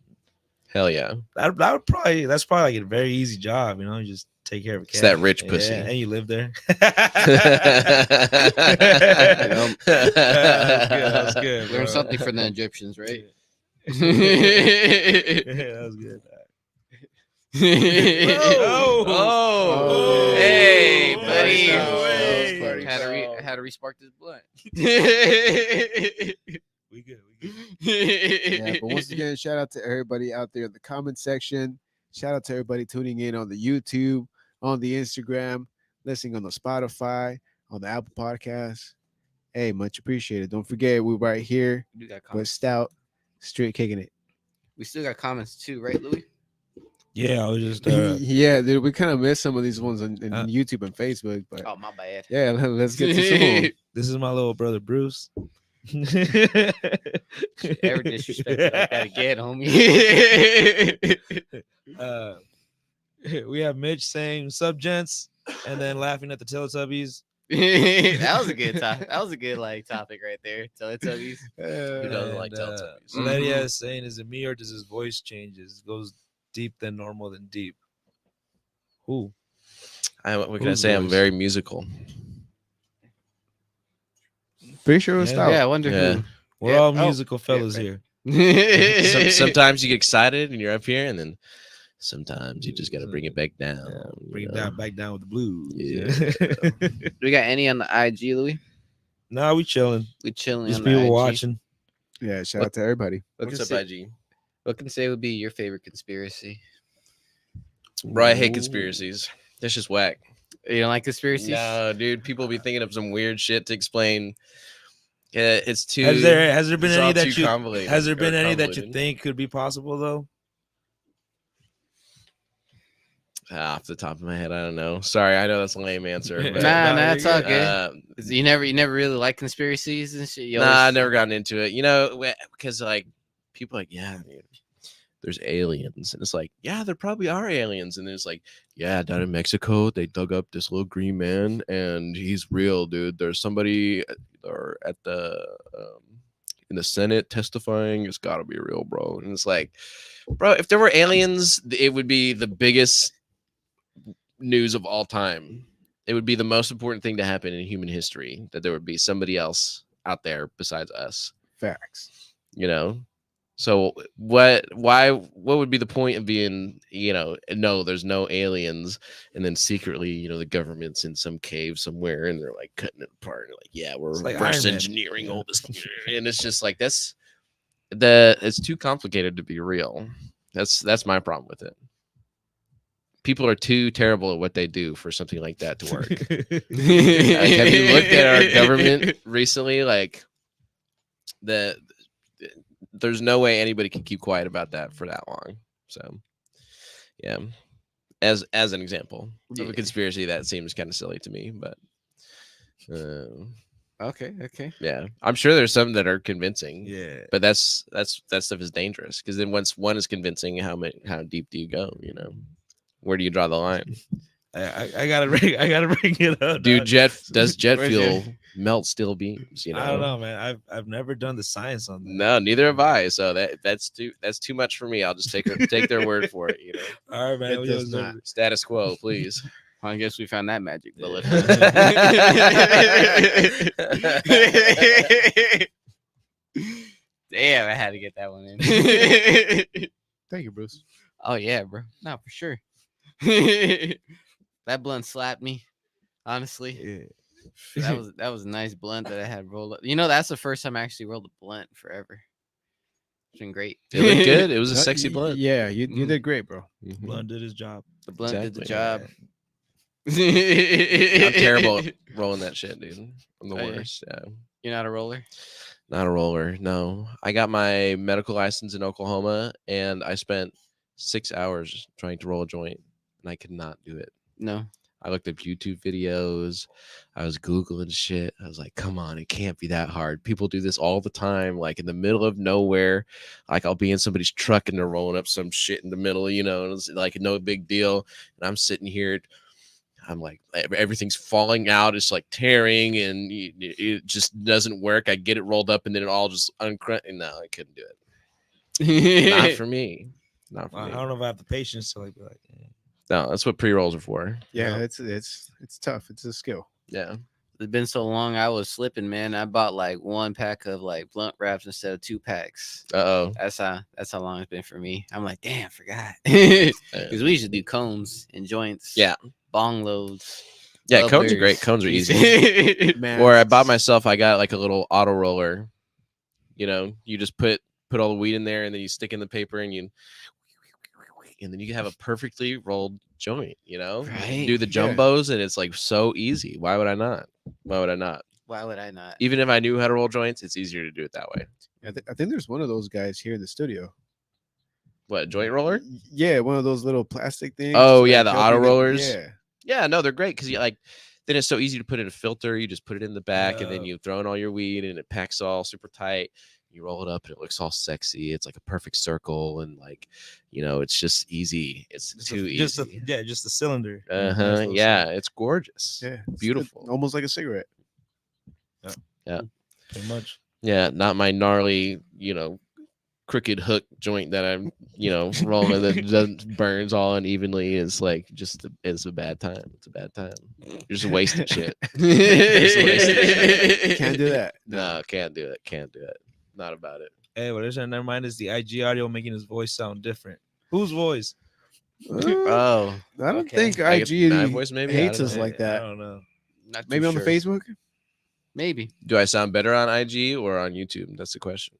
Hell yeah. That's probably like a very easy job, you just take care of a cat. It's that rich Yeah, pussy. and you live there. That was good. Learn Bro. something from the Egyptians, right? Yeah, that was good. Oh, hey, Oh, buddy. hey. Had to respark this blunt. We good. Yeah, but once again, shout out to everybody out there in the comment section. Shout out to everybody tuning in on the YouTube, on the Instagram, listening on the Spotify, on the Apple Podcasts. Hey, much appreciated. Don't forget, we're right here We got with comments. Stout, straight kicking it. We still got comments too, right, Louis? Yeah, I was just Yeah, dude, we kind of missed some of these ones on YouTube and Facebook, but Oh, my bad. yeah, let's get to some more. this is my little brother Bruce. Ever disrespect like that again, homie. We have Mitch saying sub gents and then laughing at the Teletubbies. That was a good topic. That was a good topic right there. Teletubbies. Who doesn't like And, Teletubbies? Valeria is saying, is it me or does his voice change? It goes deep then normal then deep. Who? What can I Whose say? I'm voice? very musical. Pretty sure it was Yeah. Stout. Yeah, I wonder Yeah. who. We're Yeah. all Oh, musical fellas right. here. Sometimes you get excited and you're up here, and then sometimes you just got to bring it back down. Yeah, you bring it know? down back down with the blues. Yeah. Do we got any on the IG, Louis? Nah, we chilling. We chilling Just on the people IG. watching. Yeah, shout out to everybody. What's up, say, IG? What can say would be your favorite conspiracy? Bro, I hate conspiracies. That's just whack. You don't like conspiracies? No, dude. People be thinking of some weird shit to explain. Yeah, it's too. Has there been it's any all that too you convoluted, has there or been any that you convoluted. think could be possible though? Off the top of my head, I don't know. Sorry, I know that's a lame answer. But, Nah, it's all good. uh, You never really like conspiracies and shit. You nah, I always- never gotten into it. Because like people are like, yeah, dude, there's aliens, and it's like, yeah, there probably are aliens, and then it's like, yeah, down in Mexico, they dug up this little green man, and he's real, dude. There's somebody or at the in the Senate testifying. It's got to be real, bro. And it's like, bro, if there were aliens, it would be the biggest news of all time. It would be the most important thing to happen in human history, that there would be somebody else out there besides us. Facts. So what would be the point of being, no, there's no aliens, and then secretly, the government's in some cave somewhere and they're like cutting it apart and like, yeah, we're It's like reverse Iron Man. engineering all this, and it's just like it's too complicated to be real. That's my problem with it. People are too terrible at what they do for something like that to work. Like, have you looked at our government recently? Like, there's no way anybody can keep quiet about that for that long. So, yeah, as an example of a conspiracy, that seems kind of silly to me. But, Okay. yeah, I'm sure there's some that are convincing. Yeah. But that stuff is dangerous, because then once one is convincing, how deep do you go? Where do you draw the line? I gotta bring it up. Does jet Where's fuel melt steel beams? I don't know, man. I've never done the science on that. No, neither have I. So that's too much for me. I'll just take their word for it. All right, man. It does not. Status quo, please. I guess we found that magic bullet. Damn, I had to get that one in. Thank you, Bruce. Oh yeah, bro. No, for sure. That blunt slapped me. Honestly, Yeah. that was a nice blunt that I had rolled up. That's the first time I actually rolled a blunt forever. It's been great. It looked good. It was a sexy blunt. Yeah, you did great, bro. Blunt did his job. The blunt did the Exactly. job. I'm terrible at rolling that shit, dude. I'm the Oh, yeah? worst. Yeah. You're not a roller? Not a roller. No. I got my medical license in Oklahoma, and I spent 6 hours trying to roll a joint, and I could not do it. No. I looked up YouTube videos. I was Googling shit. I was like, come on, it can't be that hard. People do this all the time, like in the middle of nowhere. Like, I'll be in somebody's truck and they're rolling up some shit in the middle, and it's like no big deal. And I'm sitting here, I'm like, everything's falling out. It's like tearing, and it just doesn't work. I get it rolled up, and then it all just uncrunch. No, I couldn't do it. Not for me. Not for I me. don't know if I have the patience to like be like. No, that's what pre-rolls are for. Yeah, it's tough. It's a skill. Yeah. It's been so long. I was slipping, man. I bought like 1 pack of like blunt wraps instead of 2 packs. Uh-oh. That's how long it's been for me. I'm like, damn, forgot. Because we used to do cones and joints. Yeah. Bong loads. Yeah, cones are great. bubbers. Cones are easy. Man, Or I bought myself, I got like a little auto roller. You just put all the weed in there, and then you stick in the paper, and then you have a perfectly rolled joint, Right. Do the Yeah. jumbos, and it's like so easy. Why would I not? Why would I not? Even if I knew how to roll joints, it's easier to do it that way. I think there's one of those guys here in the studio. What, joint roller? Yeah, one of those little plastic things. Oh, to, yeah, like, the help auto you get- rollers. Yeah. Yeah, no, they're great, because then it's so easy to put in a filter. You just put it in the back, and then Yeah. you throw in all your weed, and it packs all super tight. You roll it up, and it looks all sexy. It's like a perfect circle, and it's just easy. It's too easy. Just the cylinder. Yeah, it's gorgeous. Yeah. It's Beautiful. almost like a cigarette. Pretty much. Yeah, not my gnarly, crooked hook joint that I'm, rolling that doesn't burns all unevenly. It's like it's a bad time. It's a bad time. You're just wasting shit. Can't do that. No, can't do it. Can't do it. Not about it. Hey, what is that? Never mind. Is the IG audio making his voice sound different? Whose voice? Oh, I don't okay. think I guess IG my voice maybe. I hates don't us know. like that. I don't know. not Maybe too on the sure. Facebook. Maybe. Do I sound better on IG or on YouTube? That's the question.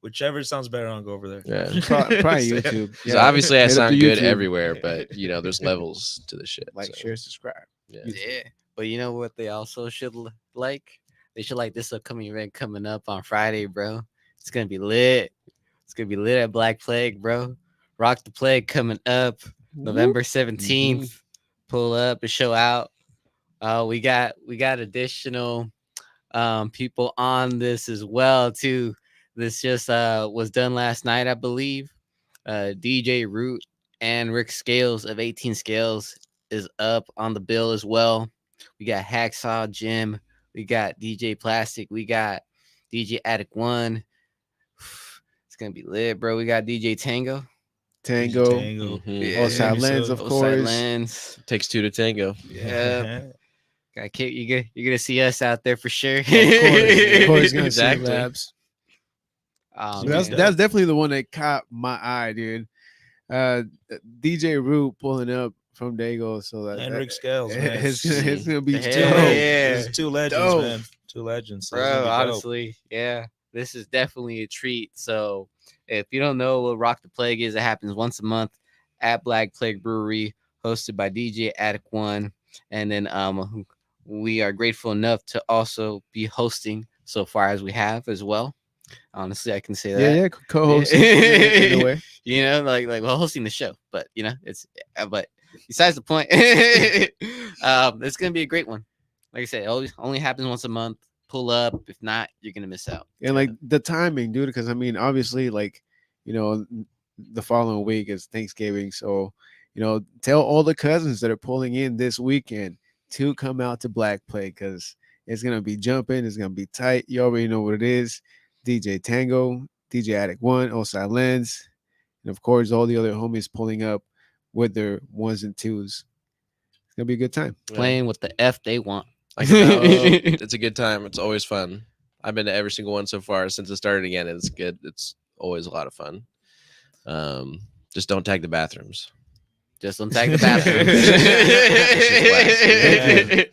Whichever sounds better, I'll go over there. Yeah. Probably So, YouTube. 'Cause obviously I Hit up sound the good YouTube. everywhere, but there's levels to the shit. Like, so, share, subscribe. yeah. Yeah. But you know what they also should like? They should like this upcoming event coming up on Friday, bro. It's gonna be lit. It's gonna be lit at Black Plague, bro. Rock the Plague coming up. November 17th. Pull up and show out. We got additional people on this as well too. This just was done last night, I believe. DJ Root and Rick Scales of 18 Scales is up on the bill as well. We got Hacksaw Jim. We got DJ Plastic. We got DJ Attic One. It's gonna be lit, bro. We got DJ Tango. Tango. Mhm. Outside Lens, of Outside course. Lens. Takes two to tango. Yeah. You're gonna see us out there for sure. Of course, gonna Exactly. see Labs. Oh, That's man. that's definitely the one that caught my eye, dude. DJ Root pulling up from Dago, so that And Rick Scales, man. it's gonna be Hell dope. yeah. There's two legends, Dope. man. Two legends. So it's gonna Bro, be dope. honestly, yeah, this is definitely a treat. So if you don't know what Rock the Plague is, it happens once a month at Black Plague Brewery, hosted by DJ Attic One. And then we are grateful enough to also be hosting so far as we have as well. Honestly, I can say that. Yeah, co-host in a way. You know, well, hosting the show, but you know, it's but besides the point, it's gonna be a great one. Like I said, it always only happens once a month. Pull up. If not, you're gonna miss out. And like the timing, dude, because I mean, obviously, like, you know, the following week is Thanksgiving, so you know, tell all the cousins that are pulling in this weekend to come out to Black Plague because it's gonna be jumping, it's gonna be tight. You already know what it is. DJ Tango, DJ Attic One, Outside Lens, and of course all the other homies pulling up with their ones and twos. It's gonna be a good time. Playing what the F they want. Like, it's a good time. It's always fun. I've been to every single one so far since it started again. It's good. It's always a lot of fun. Just don't tag the bathrooms. Just don't tag the bathroom.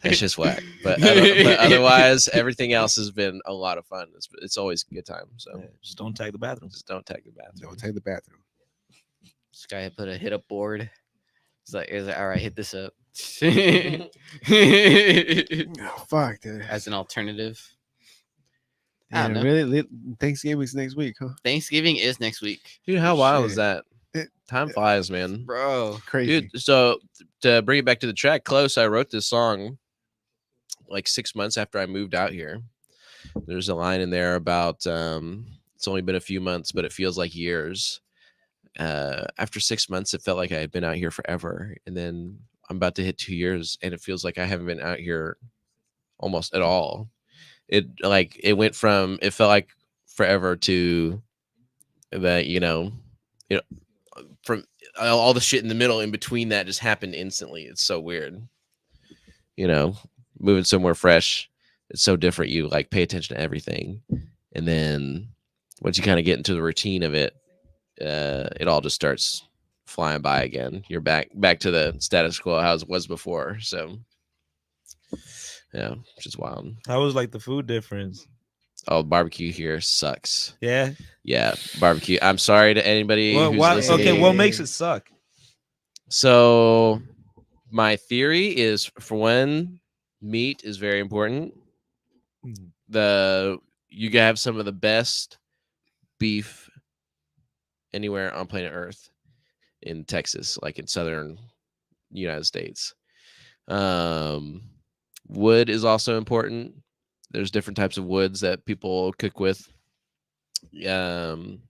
It's just whack. But otherwise, everything else has been a lot of fun. It's always a good time. So Yeah, just don't tag the bathrooms. just don't tag the bathroom. Don't take the bathroom. This guy put a hit up board. It's like, all right, hit this up. Oh, fuck, dude. As an alternative. I don't Yeah, know. really, Thanksgiving's next week, huh? Thanksgiving is next week. Dude, how wild Shit. is that? Time flies, man. Bro. Crazy. Dude, so to bring it back to the track, Close, I wrote this song like 6 months after I moved out here. There's a line in there about it's only been a few months, but it feels like years. After 6 months, it felt like I had been out here forever. And then I'm about to hit 2 years, and it feels like I haven't been out here almost at all. It went from, it felt like forever to that, from all the shit in the middle in between that just happened instantly. It's so weird. Moving somewhere fresh, it's so different. You like pay attention to everything, and then once you kind of get into the routine of it, it all just starts flying by again. You're back to the status quo as it was before. So yeah, it's just wild. How was like the food difference? Oh, barbecue here sucks. Yeah. Yeah, barbecue. I'm sorry to anybody Well, who's listening. okay, what makes it suck? So my theory is, for one, meat is very important. You can have some of the best beef anywhere on planet Earth in Texas, like in southern United States. Wood is also important. There's different types of woods that people cook with. Sourcing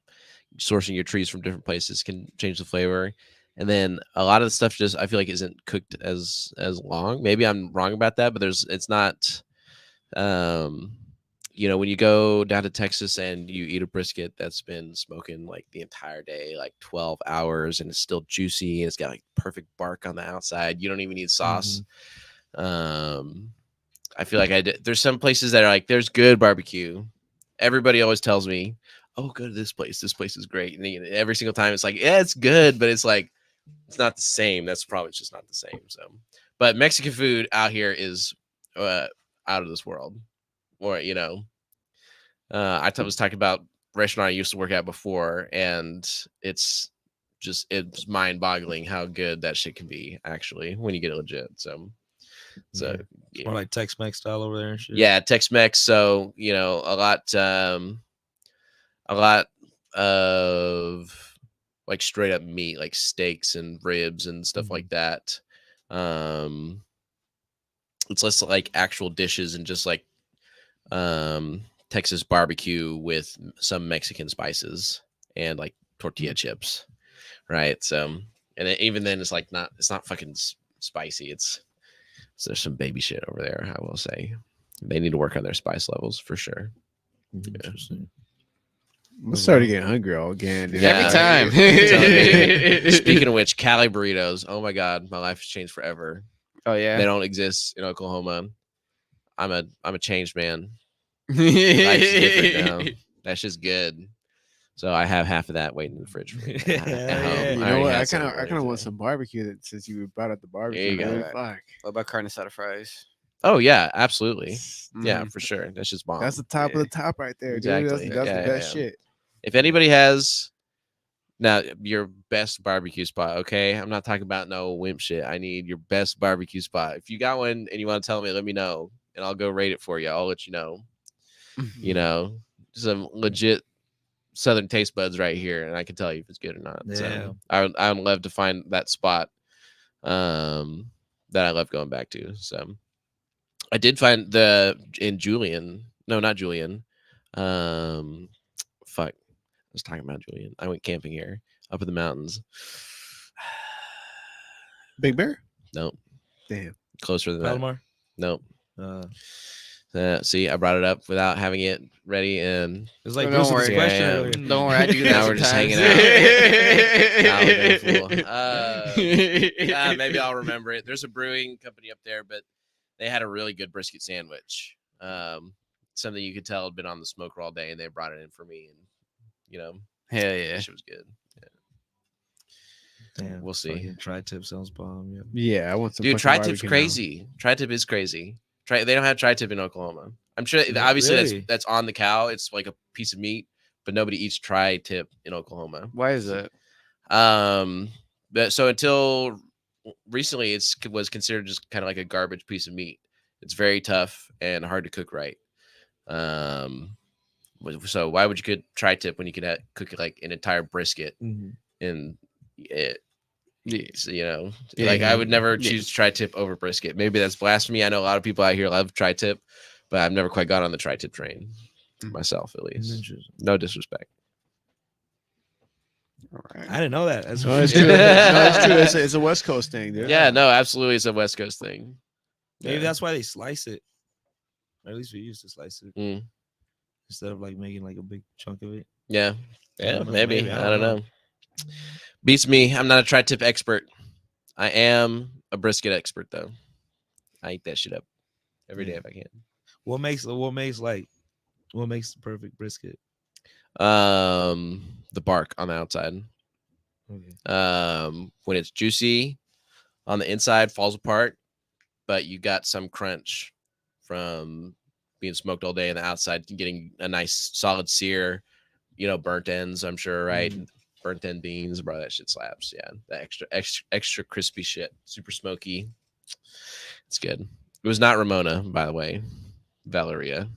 your trees from different places can change the flavor. And then a lot of the stuff just, I feel like, isn't cooked as long. Maybe I'm wrong about that, but it's not, when you go down to Texas and you eat a brisket that's been smoking like the entire day, like 12 hours, and it's still juicy and it's got like perfect bark on the outside. You don't even need sauce. I feel like there's some places that are like, there's good barbecue. Everybody always tells me, oh, go to this place. This place is great. And every single time it's like, yeah, it's good, but it's like, it's not the same. That's probably just not the same. So, but Mexican food out here is out of this world. Or, I was talking about a restaurant I used to work at before, and it's mind boggling how good that shit can be actually when you get it legit. So Yeah. More like Tex-Mex style over there and shit. Yeah, Tex-Mex. So, a lot of like straight up meat, like steaks and ribs and stuff like that. It's less like actual dishes and just like Texas barbecue with some Mexican spices and like tortilla chips, right? So, and even then, it's like it's not fucking spicy. There's some baby shit over there. I will say, they need to work on their spice levels for sure. Interesting. I'm starting to get hungry all again. Dude. Every time. Speaking of which, Cali burritos. Oh my god, my life has changed forever. Oh yeah. They don't exist in Oklahoma. I'm a changed man. Life's different now. That's just good. So I have half of that waiting in the fridge for me. At home. You know what? I kind kind of want some barbecue. That since you brought up the barbecue, There you man, go. fuck. What about carne asada fries? Oh yeah, absolutely. Yeah, for sure. That's just bomb. That's the top of the top right there, dude. Exactly. That's the best shit. If anybody has now your best barbecue spot, okay? I'm not talking about no wimp shit. I need your best barbecue spot. If you got one and you want to tell me, let me know, and I'll go rate it for you. I'll let you know. You know, some legit Southern taste buds right here, and I can tell you if it's good or not. Yeah. So I would love to find that spot that I love going back to. So I did find in Julian. No, not Julian. Fuck. I was talking about Julian. I went camping here up in the mountains. Big Bear? Nope. Damn. Closer than that. Palomar? Nope. See, I brought it up without having it ready, and it's like Don't Bruce's worry. question Yeah, earlier. Don't worry, I do that. now we're just hanging out. Maybe I'll remember it. There's a brewing company up there, but they had a really good brisket sandwich. Something you could tell had been on the smoker all day, and they brought it in for me, and Hell yeah. that shit was good. Damn, We'll see. fucking Tri-tip sounds bomb. Yeah. Yeah, I want some. Dude, fucking tri-tip's barbecue now. crazy. Tri-tip is crazy. They don't have tri-tip in Oklahoma. I'm sure. Obviously, Really? that's on the cow. It's like a piece of meat, but nobody eats tri-tip in Oklahoma. Why is that? But so until recently, it was considered just kind of like a garbage piece of meat. It's very tough and hard to cook right. So why would you could tri-tip when you could cook like an entire brisket in it? So, I would never choose tri-tip over brisket. Maybe that's blasphemy. I know a lot of people out here love tri-tip, but I've never quite got on the tri-tip train myself, at least. No disrespect. All right. I didn't know that. That's No, it's true. No, it's true. It's a West Coast thing, dude. Yeah, no, absolutely. It's a West Coast thing. Maybe Yeah. that's why they slice it. Or at least we used to slice it Mm. instead of like making like a big chunk of it. Yeah. I Yeah, don't know. maybe. Maybe. I don't know. Beats me. I'm not a tri-tip expert. I am a brisket expert, though. I eat that shit up every day if I can. What makes the perfect brisket? The bark on the outside. Okay. When it's juicy on the inside, falls apart, but you got some crunch from being smoked all day, and the outside getting a nice solid sear. Burnt ends. I'm sure, right? Burnt end beans, bro. That shit slaps. Yeah, the extra crispy shit, super smoky. It's good. It was not Ramona, by the way. Valeria.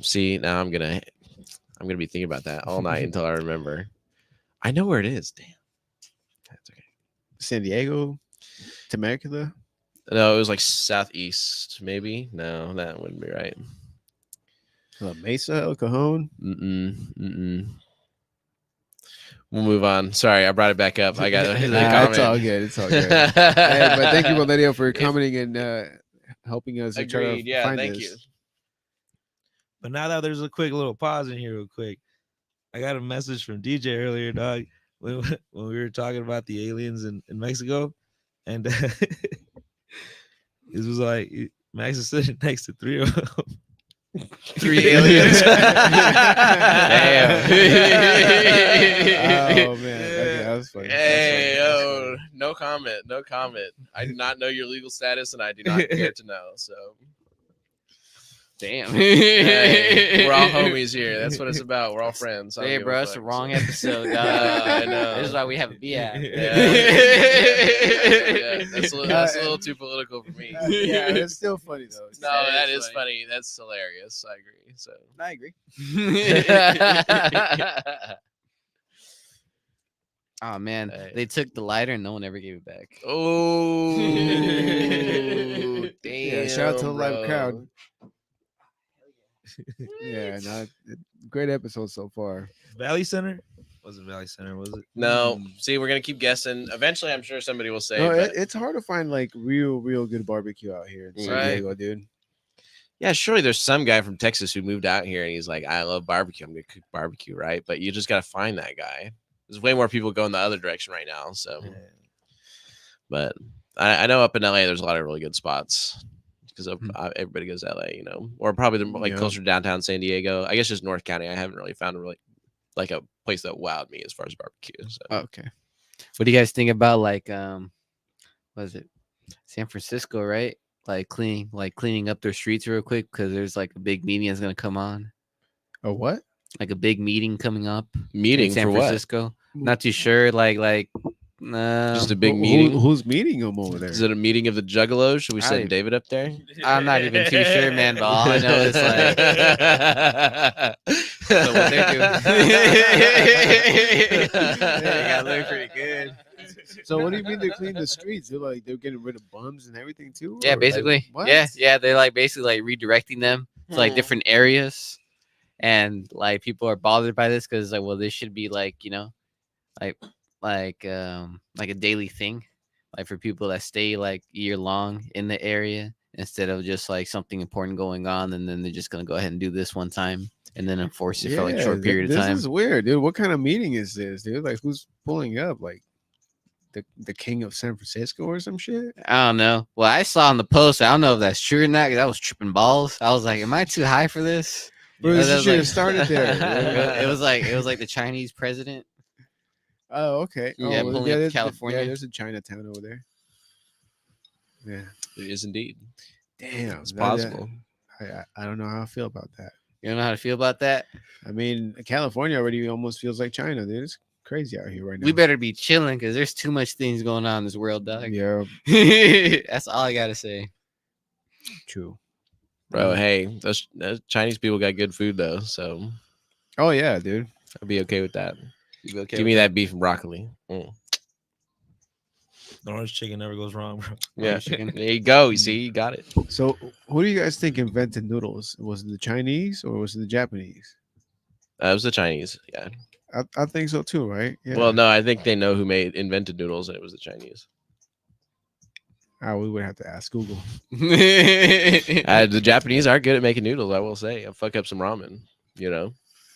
See, now I'm gonna be thinking about that all night until I remember. I know where it is. Damn. That's okay. San Diego, Temecula. No, it was like southeast, maybe. No, that wouldn't be right. Mesa, El Cajon. We'll move on. Sorry, I brought it back up. I got the It's all comment. good. It's all good. Hey, but thank you, Valerio, for commenting and helping us. to try to Agreed. Yeah, find thank this. you. But now that there's a quick little pause in here, real quick, I got a message from DJ earlier, dog, when we were talking about the aliens in Mexico, and it was like Max is sitting next to three of them. 3 aliens. Damn. Oh man, okay, that was funny. Hey, yo, no comment. No comment. I do not know your legal status, and I do not care to know. So, Damn. hey, we're all homies here. That's what it's about. We're all friends. I don't Hey, give a bro, that's the fuck, wrong so. episode. Dog. I know. This is why we have a BF. Yeah, that's a little too political for me. Yeah, it's still funny though. No, that is funny. That's hilarious. I agree. So I agree. Oh man, Hey. they took the lighter and no one ever gave it back. Oh, damn! Yeah, shout out to the live bro. crowd. Yeah, no, great episode so far. Valley Center? Wasn't Valley Center, was it? No, see, we're gonna keep guessing. Eventually, I'm sure somebody will say. No, but it's hard to find like real good barbecue out here in San Right. Diego, dude. yeah, surely there's some guy from Texas who moved out here and he's like, I love barbecue. I'm gonna cook barbecue, right? But you just gotta find that guy. There's way more people going the other direction right now. So, Yeah. but I know up in LA, there's a lot of really good spots because Hmm. everybody goes to LA, or probably like Yeah. closer to downtown San Diego. I guess just North County. I haven't really found a really like a place that wowed me as far as barbecue. So. Okay. What do you guys think about like what is it? San Francisco, right? Like cleaning up their streets real quick because there's like a big meeting that's gonna come on. Oh, what? Like a big meeting coming up Meeting in San for what? Francisco. Not too sure. Just a big meeting. Who's meeting them over there? Is it a meeting of the Juggalos? Should we I send didn't- David up there? I'm not even too sure, man. But all I know is like so what they're doing. They gotta look pretty good. So what do you mean they're cleaning the streets? They're getting rid of bums and everything too? Yeah, Or, like, basically. what? Yeah. They're like basically like redirecting them to like Hmm. different areas, and like people are bothered by this because like, well, this should be like like a daily thing, like for people that stay like year long in the area instead of just like something important going on, and then they're just gonna go ahead and do this one time and then enforce it for like a short period of time. This is weird, dude. What kind of meeting is this, dude? Like, who's pulling up? Like, the king of San Francisco or some shit? I don't know. Well, I saw on the post. I don't know if that's true or not because I was tripping balls. I was like, "Am I too high for this?" Bro, Yeah, this that was should have like- started there. It was like the Chinese president. Oh, okay. Yeah, well, pulling up there's- California. Yeah, there's a Chinatown over there. Yeah. It is indeed. Damn. It's that- possible. I don't know how I feel about that. You don't know how to feel about that? I mean, California already almost feels like China, dude. It's crazy out here right now. We better be chilling because there's too much things going on in this world, dog. Yeah, That's all I gotta say. true. Bro, hey, those Chinese people got good food though, so Oh yeah, dude. I'll be okay with that. You okay Give me that beef and broccoli. The orange chicken never goes wrong, bro. Yeah, chicken. there you go. You see, you got it. So, who do you guys think invented noodles? Was it the Chinese or was it the Japanese? It was the Chinese. Yeah. I think so too, right? Yeah. Well, no, I think they know who invented noodles, and it was the Chinese. We would have to ask Google. The Japanese are good at making noodles. I will say, I fuck up some ramen. It's You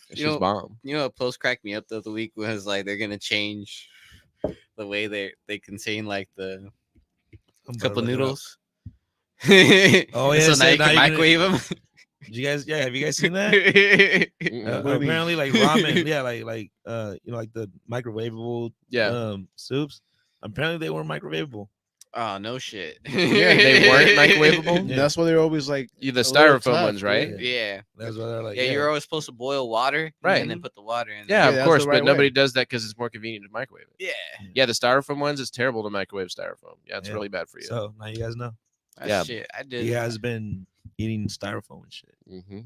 just know, bomb. You know what post cracked me up the other week was like they're gonna change the way they contain like the I'm cup about of to look it up. noodles. Oh, yeah, so so now you now can you're gonna- microwave them. Did you guys? Yeah, have you guys seen that? What do you mean? Apparently, like ramen. Yeah, like like the microwavable Yeah, soups. Apparently, they weren't microwavable. Oh no shit. Yeah, they weren't microwavable? Yeah. That's why they're always like the a little styrofoam tough, ones, right? dude. Yeah. That's what they're like. Yeah, you're always supposed to boil water, Right. and then put the water in. Yeah, Yeah, of that's course, the but right way. nobody does that because it's more convenient to microwave it. Yeah. Yeah, the styrofoam ones, it's terrible to microwave styrofoam. Yeah, it's Yeah. really bad for you. So now you guys know. That Yeah. shit. I did. He has been eating styrofoam and shit,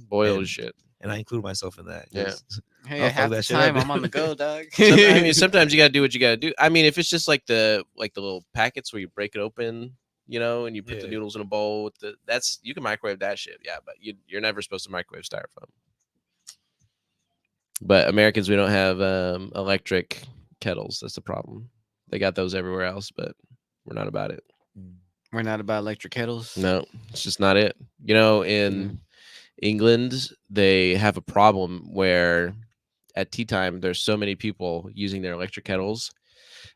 Boiled And- shit. and I include myself in that. Yeah. 'cause Hey, I'll fuck half the that shit up, time dude. I'm on the go, dog. I mean, sometimes you gotta do what you gotta do. I mean, if it's just like the little packets where you break it open, and you put the Yeah. noodles in a bowl with that's you can microwave that shit. Yeah, but you're never supposed to microwave styrofoam. But Americans, we don't have electric kettles. That's the problem. They got those everywhere else, but we're not about it. We're not about electric kettles. No, it's just not it. In England, they have a problem where at tea time there's so many people using their electric kettles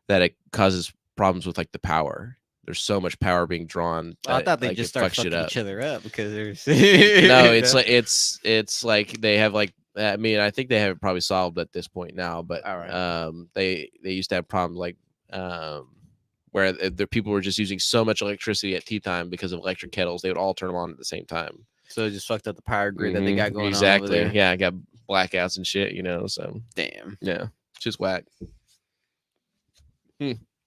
that it causes problems with like the power. There's so much power being drawn. I that, thought they like, just it start fucks fucking shit up. each other up because there's No, it's like they have like. I mean, I think they have it probably solved at this point now, but All right. they used to have problems like where the people were just using so much electricity at tea time because of electric kettles. They would all turn them on at the same time. so it just fucked up the power grid that they got going exactly. on over there. Yeah, I got blackouts and shit. So Damn. yeah, it's just whack.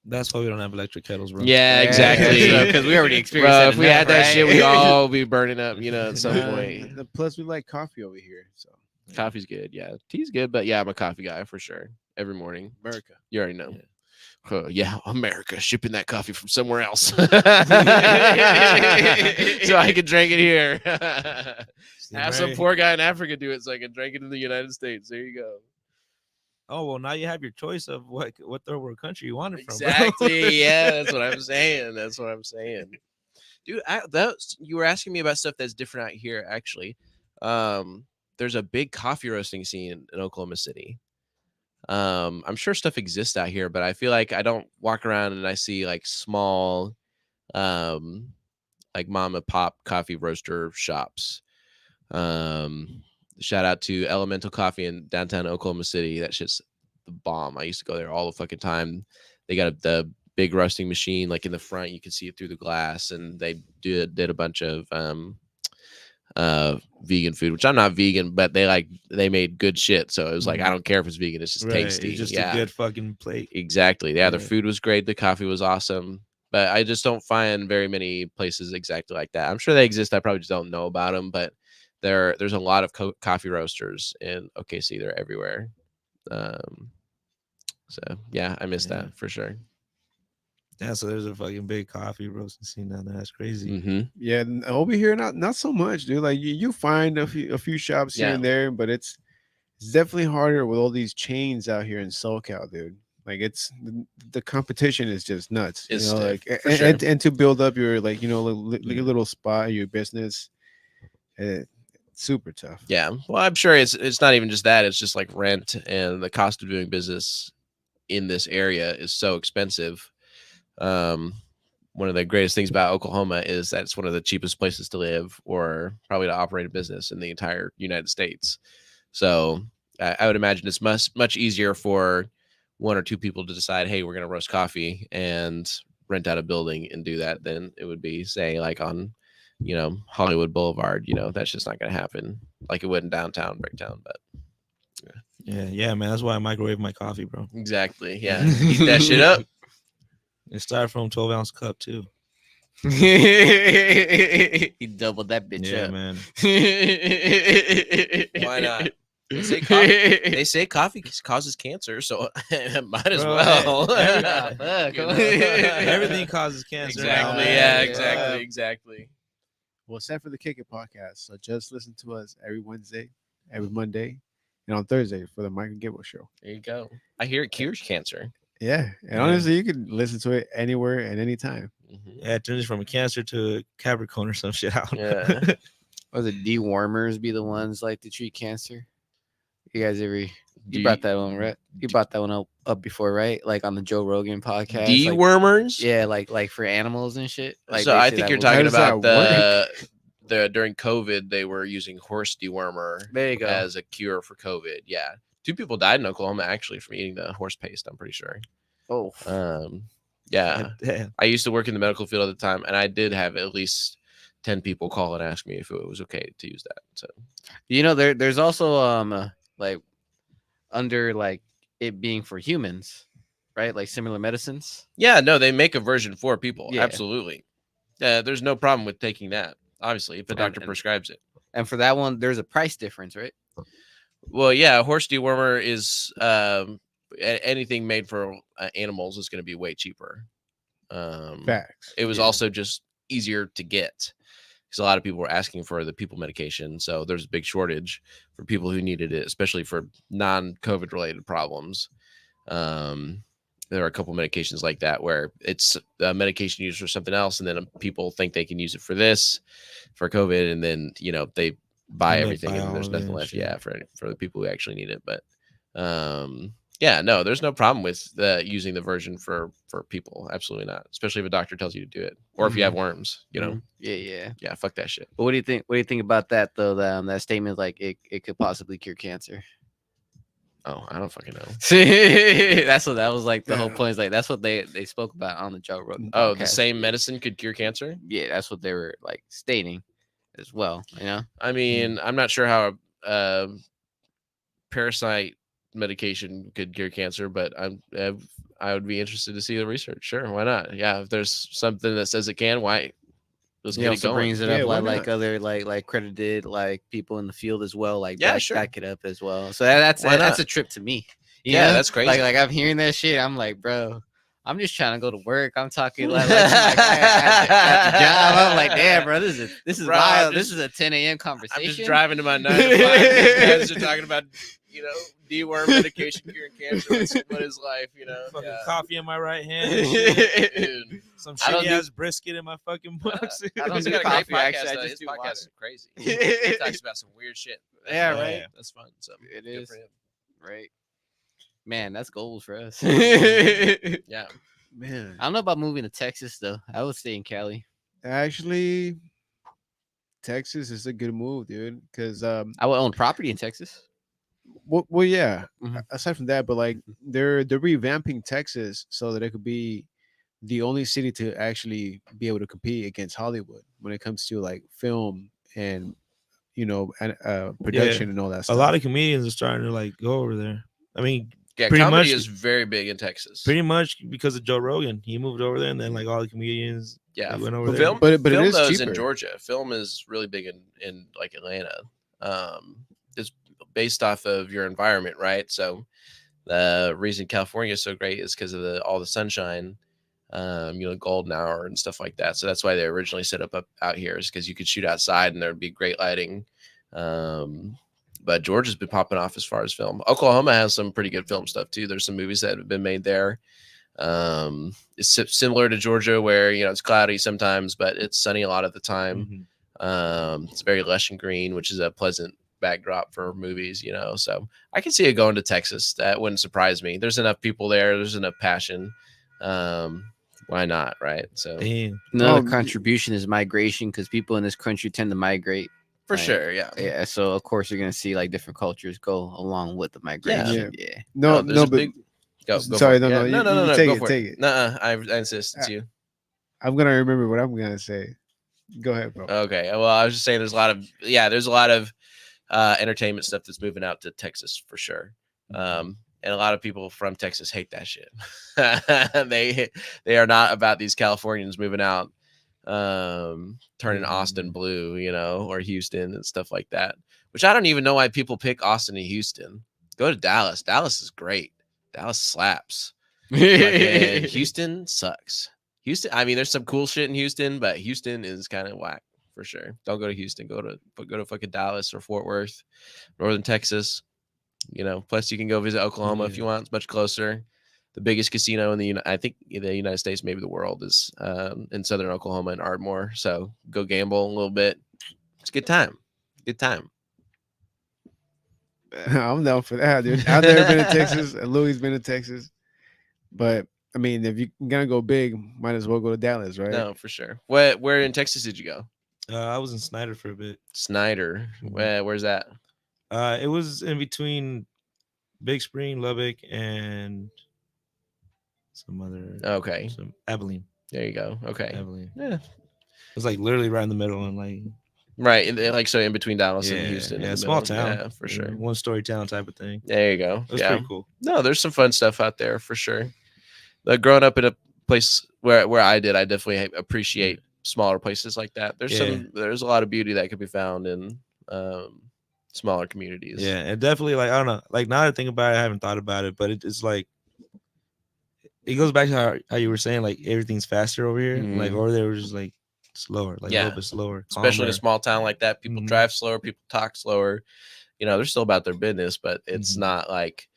That's why we don't have electric kettles, bro. Yeah, exactly. Because we already experienced Bro, it. if we had that shit, we'd all be burning up. At some Uh, point. Plus, we like coffee over here. So Coffee's good. Yeah, tea's good, but yeah, I'm a coffee guy for sure. Every morning. America. You already know. Yeah. Yeah, America shipping that coffee from somewhere else, so I can drink it here. Have some poor guy in Africa do it, so I can drink it in the United States. There you go. Oh well, now you have your choice of what third world country you want it from. Bro. Exactly. Yeah, that's what I'm saying. That's what I'm saying, dude. You were asking me about stuff that's different out here. Actually, there's a big coffee roasting scene in Oklahoma City. I'm sure stuff exists out here, but I feel like I don't walk around and I see like small, like mom and pop coffee roaster shops. Shout out to Elemental Coffee in downtown Oklahoma City. That shit's the bomb. I used to go there all the fucking time. They got the big roasting machine like in the front. You can see it through the glass, and they did a bunch of vegan food, which I'm not vegan, but they made good shit. So it was like, I don't care if it's vegan, it's just tasty. It's just a good fucking plate. Exactly. Yeah, their food was great, the coffee was awesome, but I just don't find very many places exactly like that. I'm sure they exist, I probably just don't know about them, but there's a lot of coffee roasters in OKC. They're everywhere. So yeah, I miss that for sure. Yeah, so there's a fucking big coffee roasting scene down there. That's crazy. Mm-hmm. Yeah, over here, not so much, dude. Like you find a few shops here and there, but it's definitely harder with all these chains out here in SoCal, dude. Like it's the competition is just nuts. It's you know, stiff, like for sure. and to build up your like your little spot, your business, super tough. Yeah, well, I'm sure it's not even just that. It's just like rent and the cost of doing business in this area is so expensive. One of the greatest things about Oklahoma is that it's one of the cheapest places to live or probably to operate a business in the entire United States. So I would imagine it's much easier for one or two people to decide, hey, we're going to roast coffee and rent out a building and do that than it would be, say, like on, Hollywood Boulevard. That's just not going to happen like it would in downtown Bricktown. But yeah, man. That's why I microwave my coffee, bro. exactly. Yeah. Heat that shit up. It started from 12-ounce cup too. He doubled that bitch Yeah, up. man. Why not? They say coffee causes cancer, so might as well. Everything causes cancer. Exactly. now, Yeah. man. Exactly. Well, except for the Kick It podcast. So just listen to us every Wednesday, every Monday, and on Thursday for the Mike and Gibbo show. There you go. I hear it cures cancer. Yeah, and honestly, you can listen to it anywhere at any time. Mm-hmm. Yeah, it turns from a Cancer to a Capricorn or some shit out. Yeah. Was it dewormers be the ones like to treat cancer? You guys ever? Do You brought that one, right? You brought that one up before, right? Like on the Joe Rogan podcast. Dewormers? Yeah, like for animals and shit. Like So they I say think that you're was- How talking does that about the during COVID they were using horse dewormer There you go. as a cure for COVID. Yeah. 2 people died in Oklahoma actually from eating the horse paste, I'm pretty sure. Oh, Yeah. Damn. I used to work in the medical field at the time, and I did have at least 10 people call and ask me if it was okay to use that. So there's also like under like it being for humans, right? Like similar medicines. yeah, no, they make a version for people. Yeah. Absolutely. There's no problem with taking that. Obviously, if a doctor And- prescribes it. And for that one, there's a price difference, right? Well, yeah, horse dewormer is anything made for animals is going to be way cheaper. Facts. It was also just easier to get because a lot of people were asking for the people medication. So there's a big shortage for people who needed it, especially for non-COVID related problems. There are a couple medications like that where it's a medication used for something else, and then people think they can use it for this, for COVID, and then they buy And they everything, buy and all there's of it nothing and left. shit. Yeah, for the people who actually need it. But yeah, no, there's no problem with using the version for people. Absolutely not. Especially if a doctor tells you to do it, or if you have worms. Mhm. Yeah. Yeah, fuck that shit. But what do you think? What do you think about that though? That statement, like it could possibly cure cancer. Oh, I don't fucking know. That's what that was like. The whole point is like that's what they spoke about on the Joe Rogan. Oh, the podcast. same medicine could cure cancer? Yeah, that's what they were like stating as well. I mean, I'm not sure how a parasite medication could cure cancer, but I would be interested to see the research. Sure, why not? Yeah, if there's something that says it can, why? Let's He get it also going. brings it Yeah, up why like not? other like credited like people in the field as well. Like Yeah, sure. back it up as well. So that's Why that's not? a trip to me. You Yeah, know? that's crazy. Like I'm hearing that shit. I'm like, bro, I'm just trying to go to work. I'm talking like to my guy at the job. I'm like, damn, bro, this is Bro, I'm wild. just- This is a 10 a.m. I'm conversation. just driving to my 9 to 5. These guys are talking about, deworm medication curing cancer. What is life, Fucking Yeah. coffee in my right hand. and shit. Dude. Some I don't shitty do- ass brisket in my fucking box. I don't He's do got a great coffee, actually, podcast. I though. just His do podcasts water. are crazy. He talks about some weird shit. Yeah, fun. right. That's fun. So It good is. for him. Right. Man, that's goals for us. Yeah. Man, I don't know about moving to Texas though. I would stay in Cali. actually, Texas is a good move, dude. Because I would own property in Texas. well, yeah. Mhm. Aside from that, but like they're revamping Texas so that it could be the only city to actually be able to compete against Hollywood when it comes to like film and production and all that A stuff. lot of comedians are starting to like go over there. I mean, Yeah, Pretty comedy much- is very big in Texas. pretty much because of Joe Rogan. He moved over there, and then like all the comedians Yeah, they went over there. film, but it film is though is cheaper. in Georgia. Film is really big in like Atlanta. It's based off of your environment, right? So the reason California is so great is because of all the sunshine, golden hour and stuff like that. So that's why they originally set up out here, is because you could shoot outside and there'd be great lighting. But Georgia's been popping off as far as film. Oklahoma has some pretty good film stuff too. There's some movies that have been made there. It's similar to Georgia, where it's cloudy sometimes, but it's sunny a lot of the time. Mhm. It's very lush and green, which is a pleasant backdrop for movies. So I can see it going to Texas. That wouldn't surprise me. There's enough people there. There's enough passion. Why not, right? So Damn. Another Oh, contribution is migration because people in this country tend to migrate. for Right. sure, yeah. Yeah, so of course you're gonna see like different cultures go along with the migration. Yeah. no, there's no, a but big. Go Sorry, for it. no, Yeah, no, you- no, you take go it, for take it. Nuh-uh, I insist. It's you. I'm gonna remember what I'm gonna say. Go ahead, bro. Okay. Well, I was just saying there's a lot of entertainment stuff that's moving out to Texas for sure. And a lot of people from Texas hate that shit. They are not about these Californians moving out, turning Austin blue, or Houston and stuff like that. Which I don't even know why people pick Austin and Houston. Go to Dallas. Dallas is great. Dallas slaps. Fucking Houston sucks. Houston, I mean, there's some cool shit in Houston, but Houston is kind of whack for sure. Don't go to Houston. Go to fucking Dallas or Fort Worth, Northern Texas. Plus you can go visit Oklahoma if you want. It's much closer. The biggest casino in the United States, maybe the world, is in southern Oklahoma in Ardmore. So go gamble a little bit. It's a good time. Good time. I'm down for that, dude. I've never been to Texas. Louis been to Texas, but I mean, if you're gonna go big, might as well go to Dallas, right? No, for sure. Where in Texas did you go? I was in Snyder for a bit. Snyder. Mhm. Where's that? It was in between Big Spring, Lubbock, and some other Okay. some Abilene. There you go. Okay. Abilene. Yeah. It was like literally right in the middle, and like Right. Like so in between Dallas and Houston. in yeah, the small middle. town. Yeah, for sure. One story town type of thing. There you go. It was Yeah. pretty cool. No, there's some fun stuff out there for sure. Like growing up in a place where I definitely appreciate smaller places like that. There's a lot of beauty that could be found in smaller communities. Yeah, and definitely like I don't know, like now that I think about it, I haven't thought about it, but it's like it goes back to how you were saying like everything's faster over here. Like over there was just like slower, like a little bit slower, especially in a calmer. small town like that. People Mhm. drive slower, people talk slower. They're still about their business, but it's Mhm. not like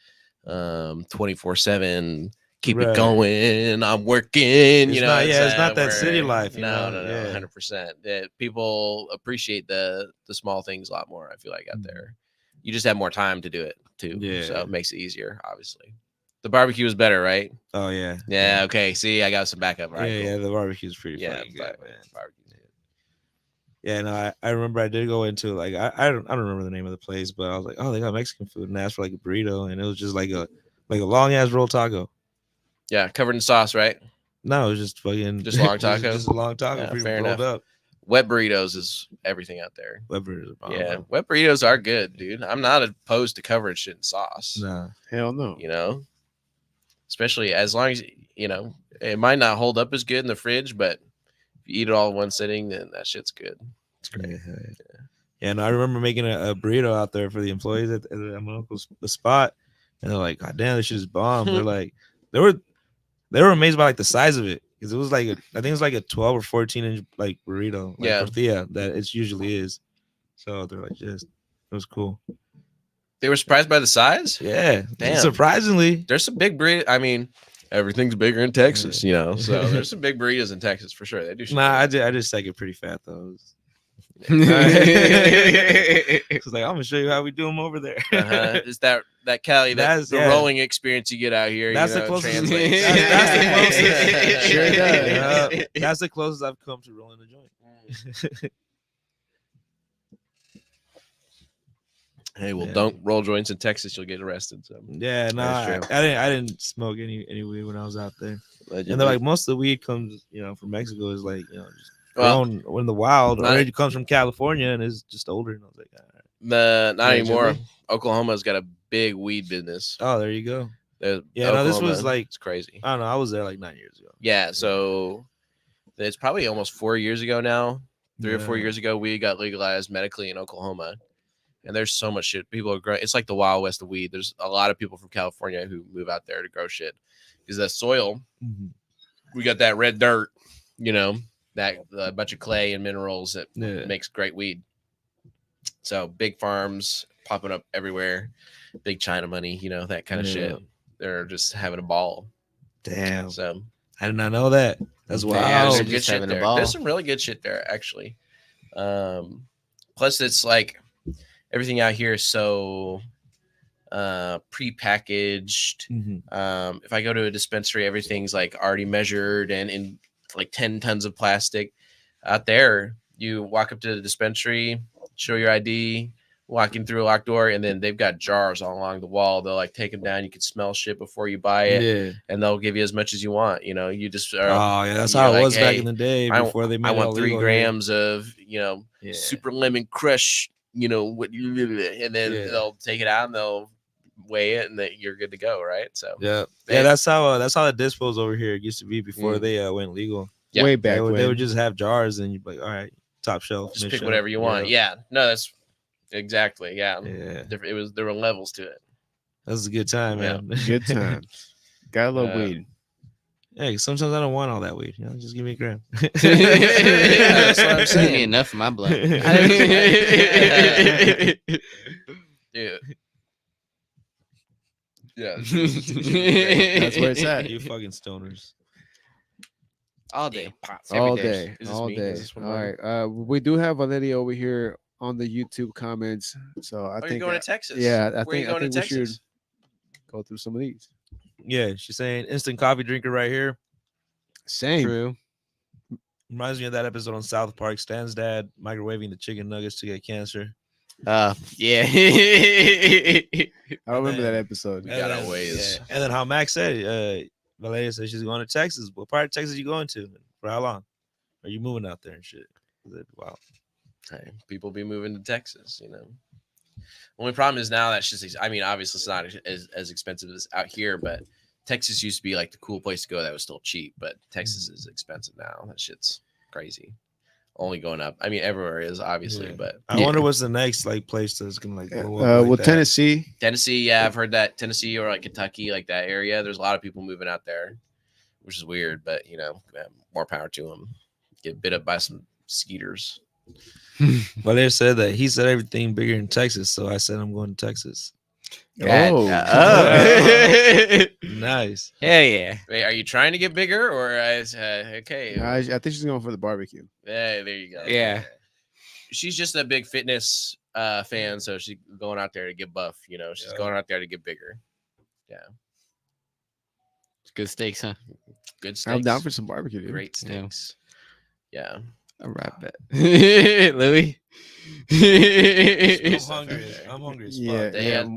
24/7. Keep Right. it going. I'm working. It's not- it's not that where- city life, you No, know? no, Yeah. 100%. People appreciate the small things a lot more. I feel like out Mhm. there, you just have more time to do it too. Yeah. So it makes it easier. Obviously, the barbecue is better, right? Oh yeah, Yeah. Okay. See, I got some backup. All right, yeah, cool. the barbecue's pretty Yeah. fucking good, man. Barbecue's good. Yeah, no, I remember I did go into like I don't remember the name of the place, but I was like, oh, they got Mexican food, and I asked for like a burrito, and it was just like a long ass roll taco. Yeah, covered in sauce, right? No, it was just fucking Just long taco? just a long taco, Yeah, pretty fair rolled enough. up. Wet burritos is everything out there. Weber is a bomb. Yeah, bro. wet burritos are good, dude. I'm not opposed to covering shit in sauce. Nah. Hell no. Especially as long as it might not hold up as good in the fridge, but if you eat it all in one sitting, then that shit's good. It's great. Yeah, and I remember making a burrito out there for the employees at my uncle's the spot, and they're like, "God damn, this shit is bomb." They're like, they were amazed by like the size of it because it was like I think it was like a 12 or 14-inch like burrito, like tortilla that it usually is. So they're like, just it was cool. They were surprised by the size. Yeah, damn. Surprisingly, There's some big burritos. I mean, everything's bigger in Texas, you know. So there's some big burritos in Texas for sure. They do. Nah, I just like it pretty fat though. It's like I'm gonna show you how we do them over there. It's that Cali, that's the rolling experience you get out here. That's the closest. That's the closest. Sure does. That's the closest I've come to rolling a joint. Hey, well, don't roll joints in Texas; you'll get arrested. So yeah, no, I didn't smoke any weed when I was out there. And they're like, most of the weed comes, from Mexico. Is like, just grown in the wild, or it comes from California and is just older. And I was like, all right. Not anymore. Oklahoma's got a big weed business. Oh, there you go. No, this was like it's crazy. I don't know. I was there like 9 years ago. Yeah, so it's probably almost 4 years ago now. 3 or 4 years ago, weed got legalized medically in Oklahoma. And there's so much shit. People are growing. It's like the Wild West of weed. There's a lot of people from California who move out there to grow shit because that soil, we got that red dirt, that a bunch of clay and minerals that makes great weed. So big farms popping up everywhere, big China money, that kind of shit. They're just having a ball. Damn. So I did not know that. That's wild. There's some good shit there. There's some really good shit there, actually. Plus, it's like everything out here is so pre-packaged. If I go to a dispensary, everything's like already measured and in like 10 tons of plastic. Out there, you walk up to the dispensary, show your ID, walking through a locked door, and then they've got jars all along the wall. They'll like take them down. You can smell shit before you buy it, and they'll give you as much as you want. You just that's how it was back in the day before they made I want 3 grams of super lemon crush. And then they'll take it out and they'll weigh it, and then you're good to go, right? So that's how the dispos over here used to be before they went legal. Way back they would just have jars, and you'd be like, all right, top shelf, just pick whatever you want. No, that's exactly there were levels to it. That was a good time, man. Good time. Gotta love weed. Hey, sometimes I don't want all that weed. Just give me a gram. That's what I'm saying. Give me enough for my blood. Dude. Yeah. That's where it's at. You fucking stoners. All day. All day. All right. We do have a lady over here on the YouTube comments. So I think you're going to Texas. Yeah, I think we should go through some of these. Yeah, she's saying instant coffee drinker right here. Same. True. Reminds me of that episode on South Park. Stan's dad microwaving the chicken nuggets to get cancer. Yeah. I remember that episode. We got our ways. Yeah. And then how Max said, Valeria said she's going to Texas. What part of Texas are you going to? For how long? Are you moving out there and shit? Wow. Hey, people be moving to Texas, Only problem is now that's just, obviously it's not as expensive as out here, but Texas used to be like the cool place to go that was still cheap, but Texas is expensive now. That shit's crazy. Only going up. Everywhere is obviously, but I wonder what's the next place that's gonna go up like that. Tennessee. Yeah, I've heard that Tennessee or like Kentucky, like that area. There's a lot of people moving out there, which is weird, but more power to them. Get bit up by some skeeters. Well, they said that he said everything bigger in Texas, so I said I'm going to Texas. Nice. Hell yeah. Wait, are you trying to get bigger or okay? I think she's going for the barbecue. There you go. Yeah. She's just a big fitness fan, so she's going out there to get buff. She's going out there to get bigger. Yeah. Good steaks, huh? Good steaks. I'm down for some barbecue, dude. Great steaks. Yeah. All right, bet. Louis. I'm hungry as fuck.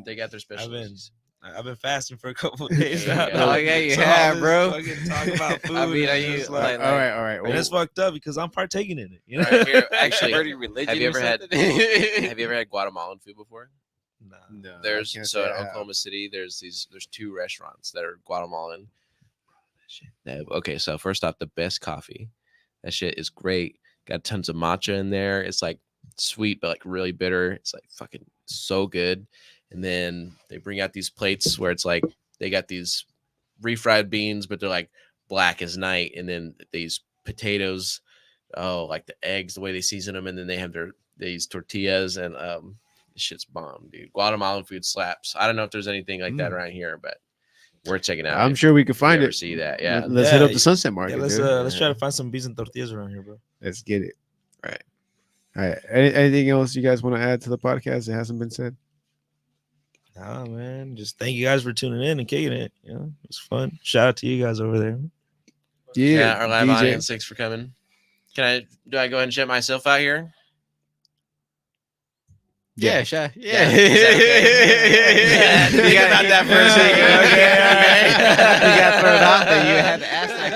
They got their specialties. I've been fasting for a couple of days now. Oh yeah, you have, bro. Talk about food. Are you all right? And it's fucked up because I'm partaking in it. Right, here, actually, have you ever had Guatemalan food before? No. There's in Oklahoma City. There's 2 restaurants that are Guatemalan. Okay, so first off, the best coffee That shit is great. Got tons of matcha in there. It's like sweet but like really bitter. It's like fucking so good. And then they bring out these plates where it's like they got these refried beans, but they're like black as night. And then these potatoes, like the eggs, the way they season them, and then they have these tortillas, and shit's bomb, dude. Guatemalan food slaps. I don't know if there's anything like that around here, but we're checking out. I'm sure we could find it. See that? Yeah. Let's hit up the Sunset Market. Yeah, dude. let's try to find some beans and tortillas around here, bro. Let's get it. Right. All right. Anything else you guys want to add to the podcast that hasn't been said? Nah, man. Just thank you guys for tuning in and kicking it. You know, it's fun. Shout out to you guys over there. Yeah, our live DJ. audience, thanks for coming. Do I go ahead and check myself out here? Yeah, sure. Yeah. Is that okay? Think about that for a second. Okay. You got thrown off that you had to ask that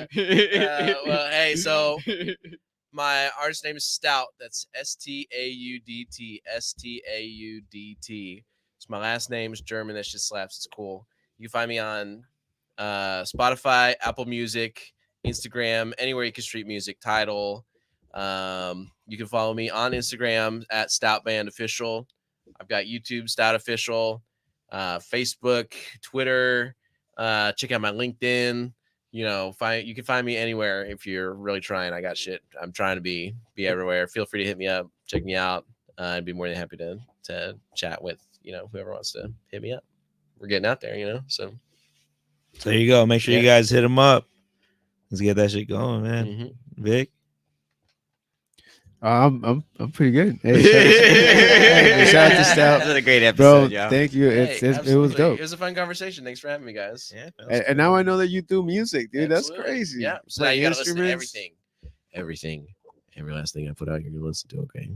question. Well, hey, so my artist name is Staudt. That's Staudt. Staudt. So my last name is German. That shit slaps. It's cool. You can find me on Spotify, Apple Music, Instagram, anywhere you can stream music. Tidal. You can follow me on Instagram at Staudt Band Official. I've got YouTube, Staudt Official, Facebook, Twitter. Check out my LinkedIn. You know, you can find me anywhere if you're really trying. I got shit. I'm trying to be everywhere. Feel free to hit me up, check me out. I'd be more than happy to chat with, you know, whoever wants to hit me up. We're getting out there, you know. So there you go. Make sure you guys hit them up. Let's get that shit going, man. Mm-hmm. Vic. I'm pretty good. Hey, shout out to Staudt. That was a great Bro, episode, y'all. thank you. It was absolutely. dope. It was a fun conversation. Thanks for having me, guys. Yeah. And now I know that you do music, dude. Absolutely. That's crazy. Yeah. So now Play you gotta listen to instruments. everything. Every last thing I put out, you're gonna listen to. Okay.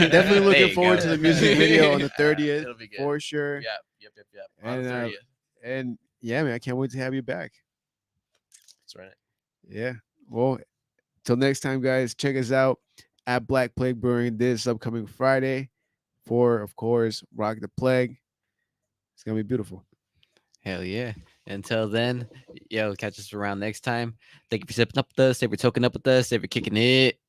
Definitely There looking you forward go. to the music video on the 30th It'll be good. for sure. Yep. On And, the 30th. And yeah, man, I can't wait to have you back. That's right. Yeah. Well, till next time, guys, check us out at Black Plague Brewing this upcoming Friday for, of course, Rock the Plague. It's gonna be beautiful. Hell yeah. Until then, catch us around next time. Thank you for sipping up with us. Thank you for toking up with us. Thank you for kicking it.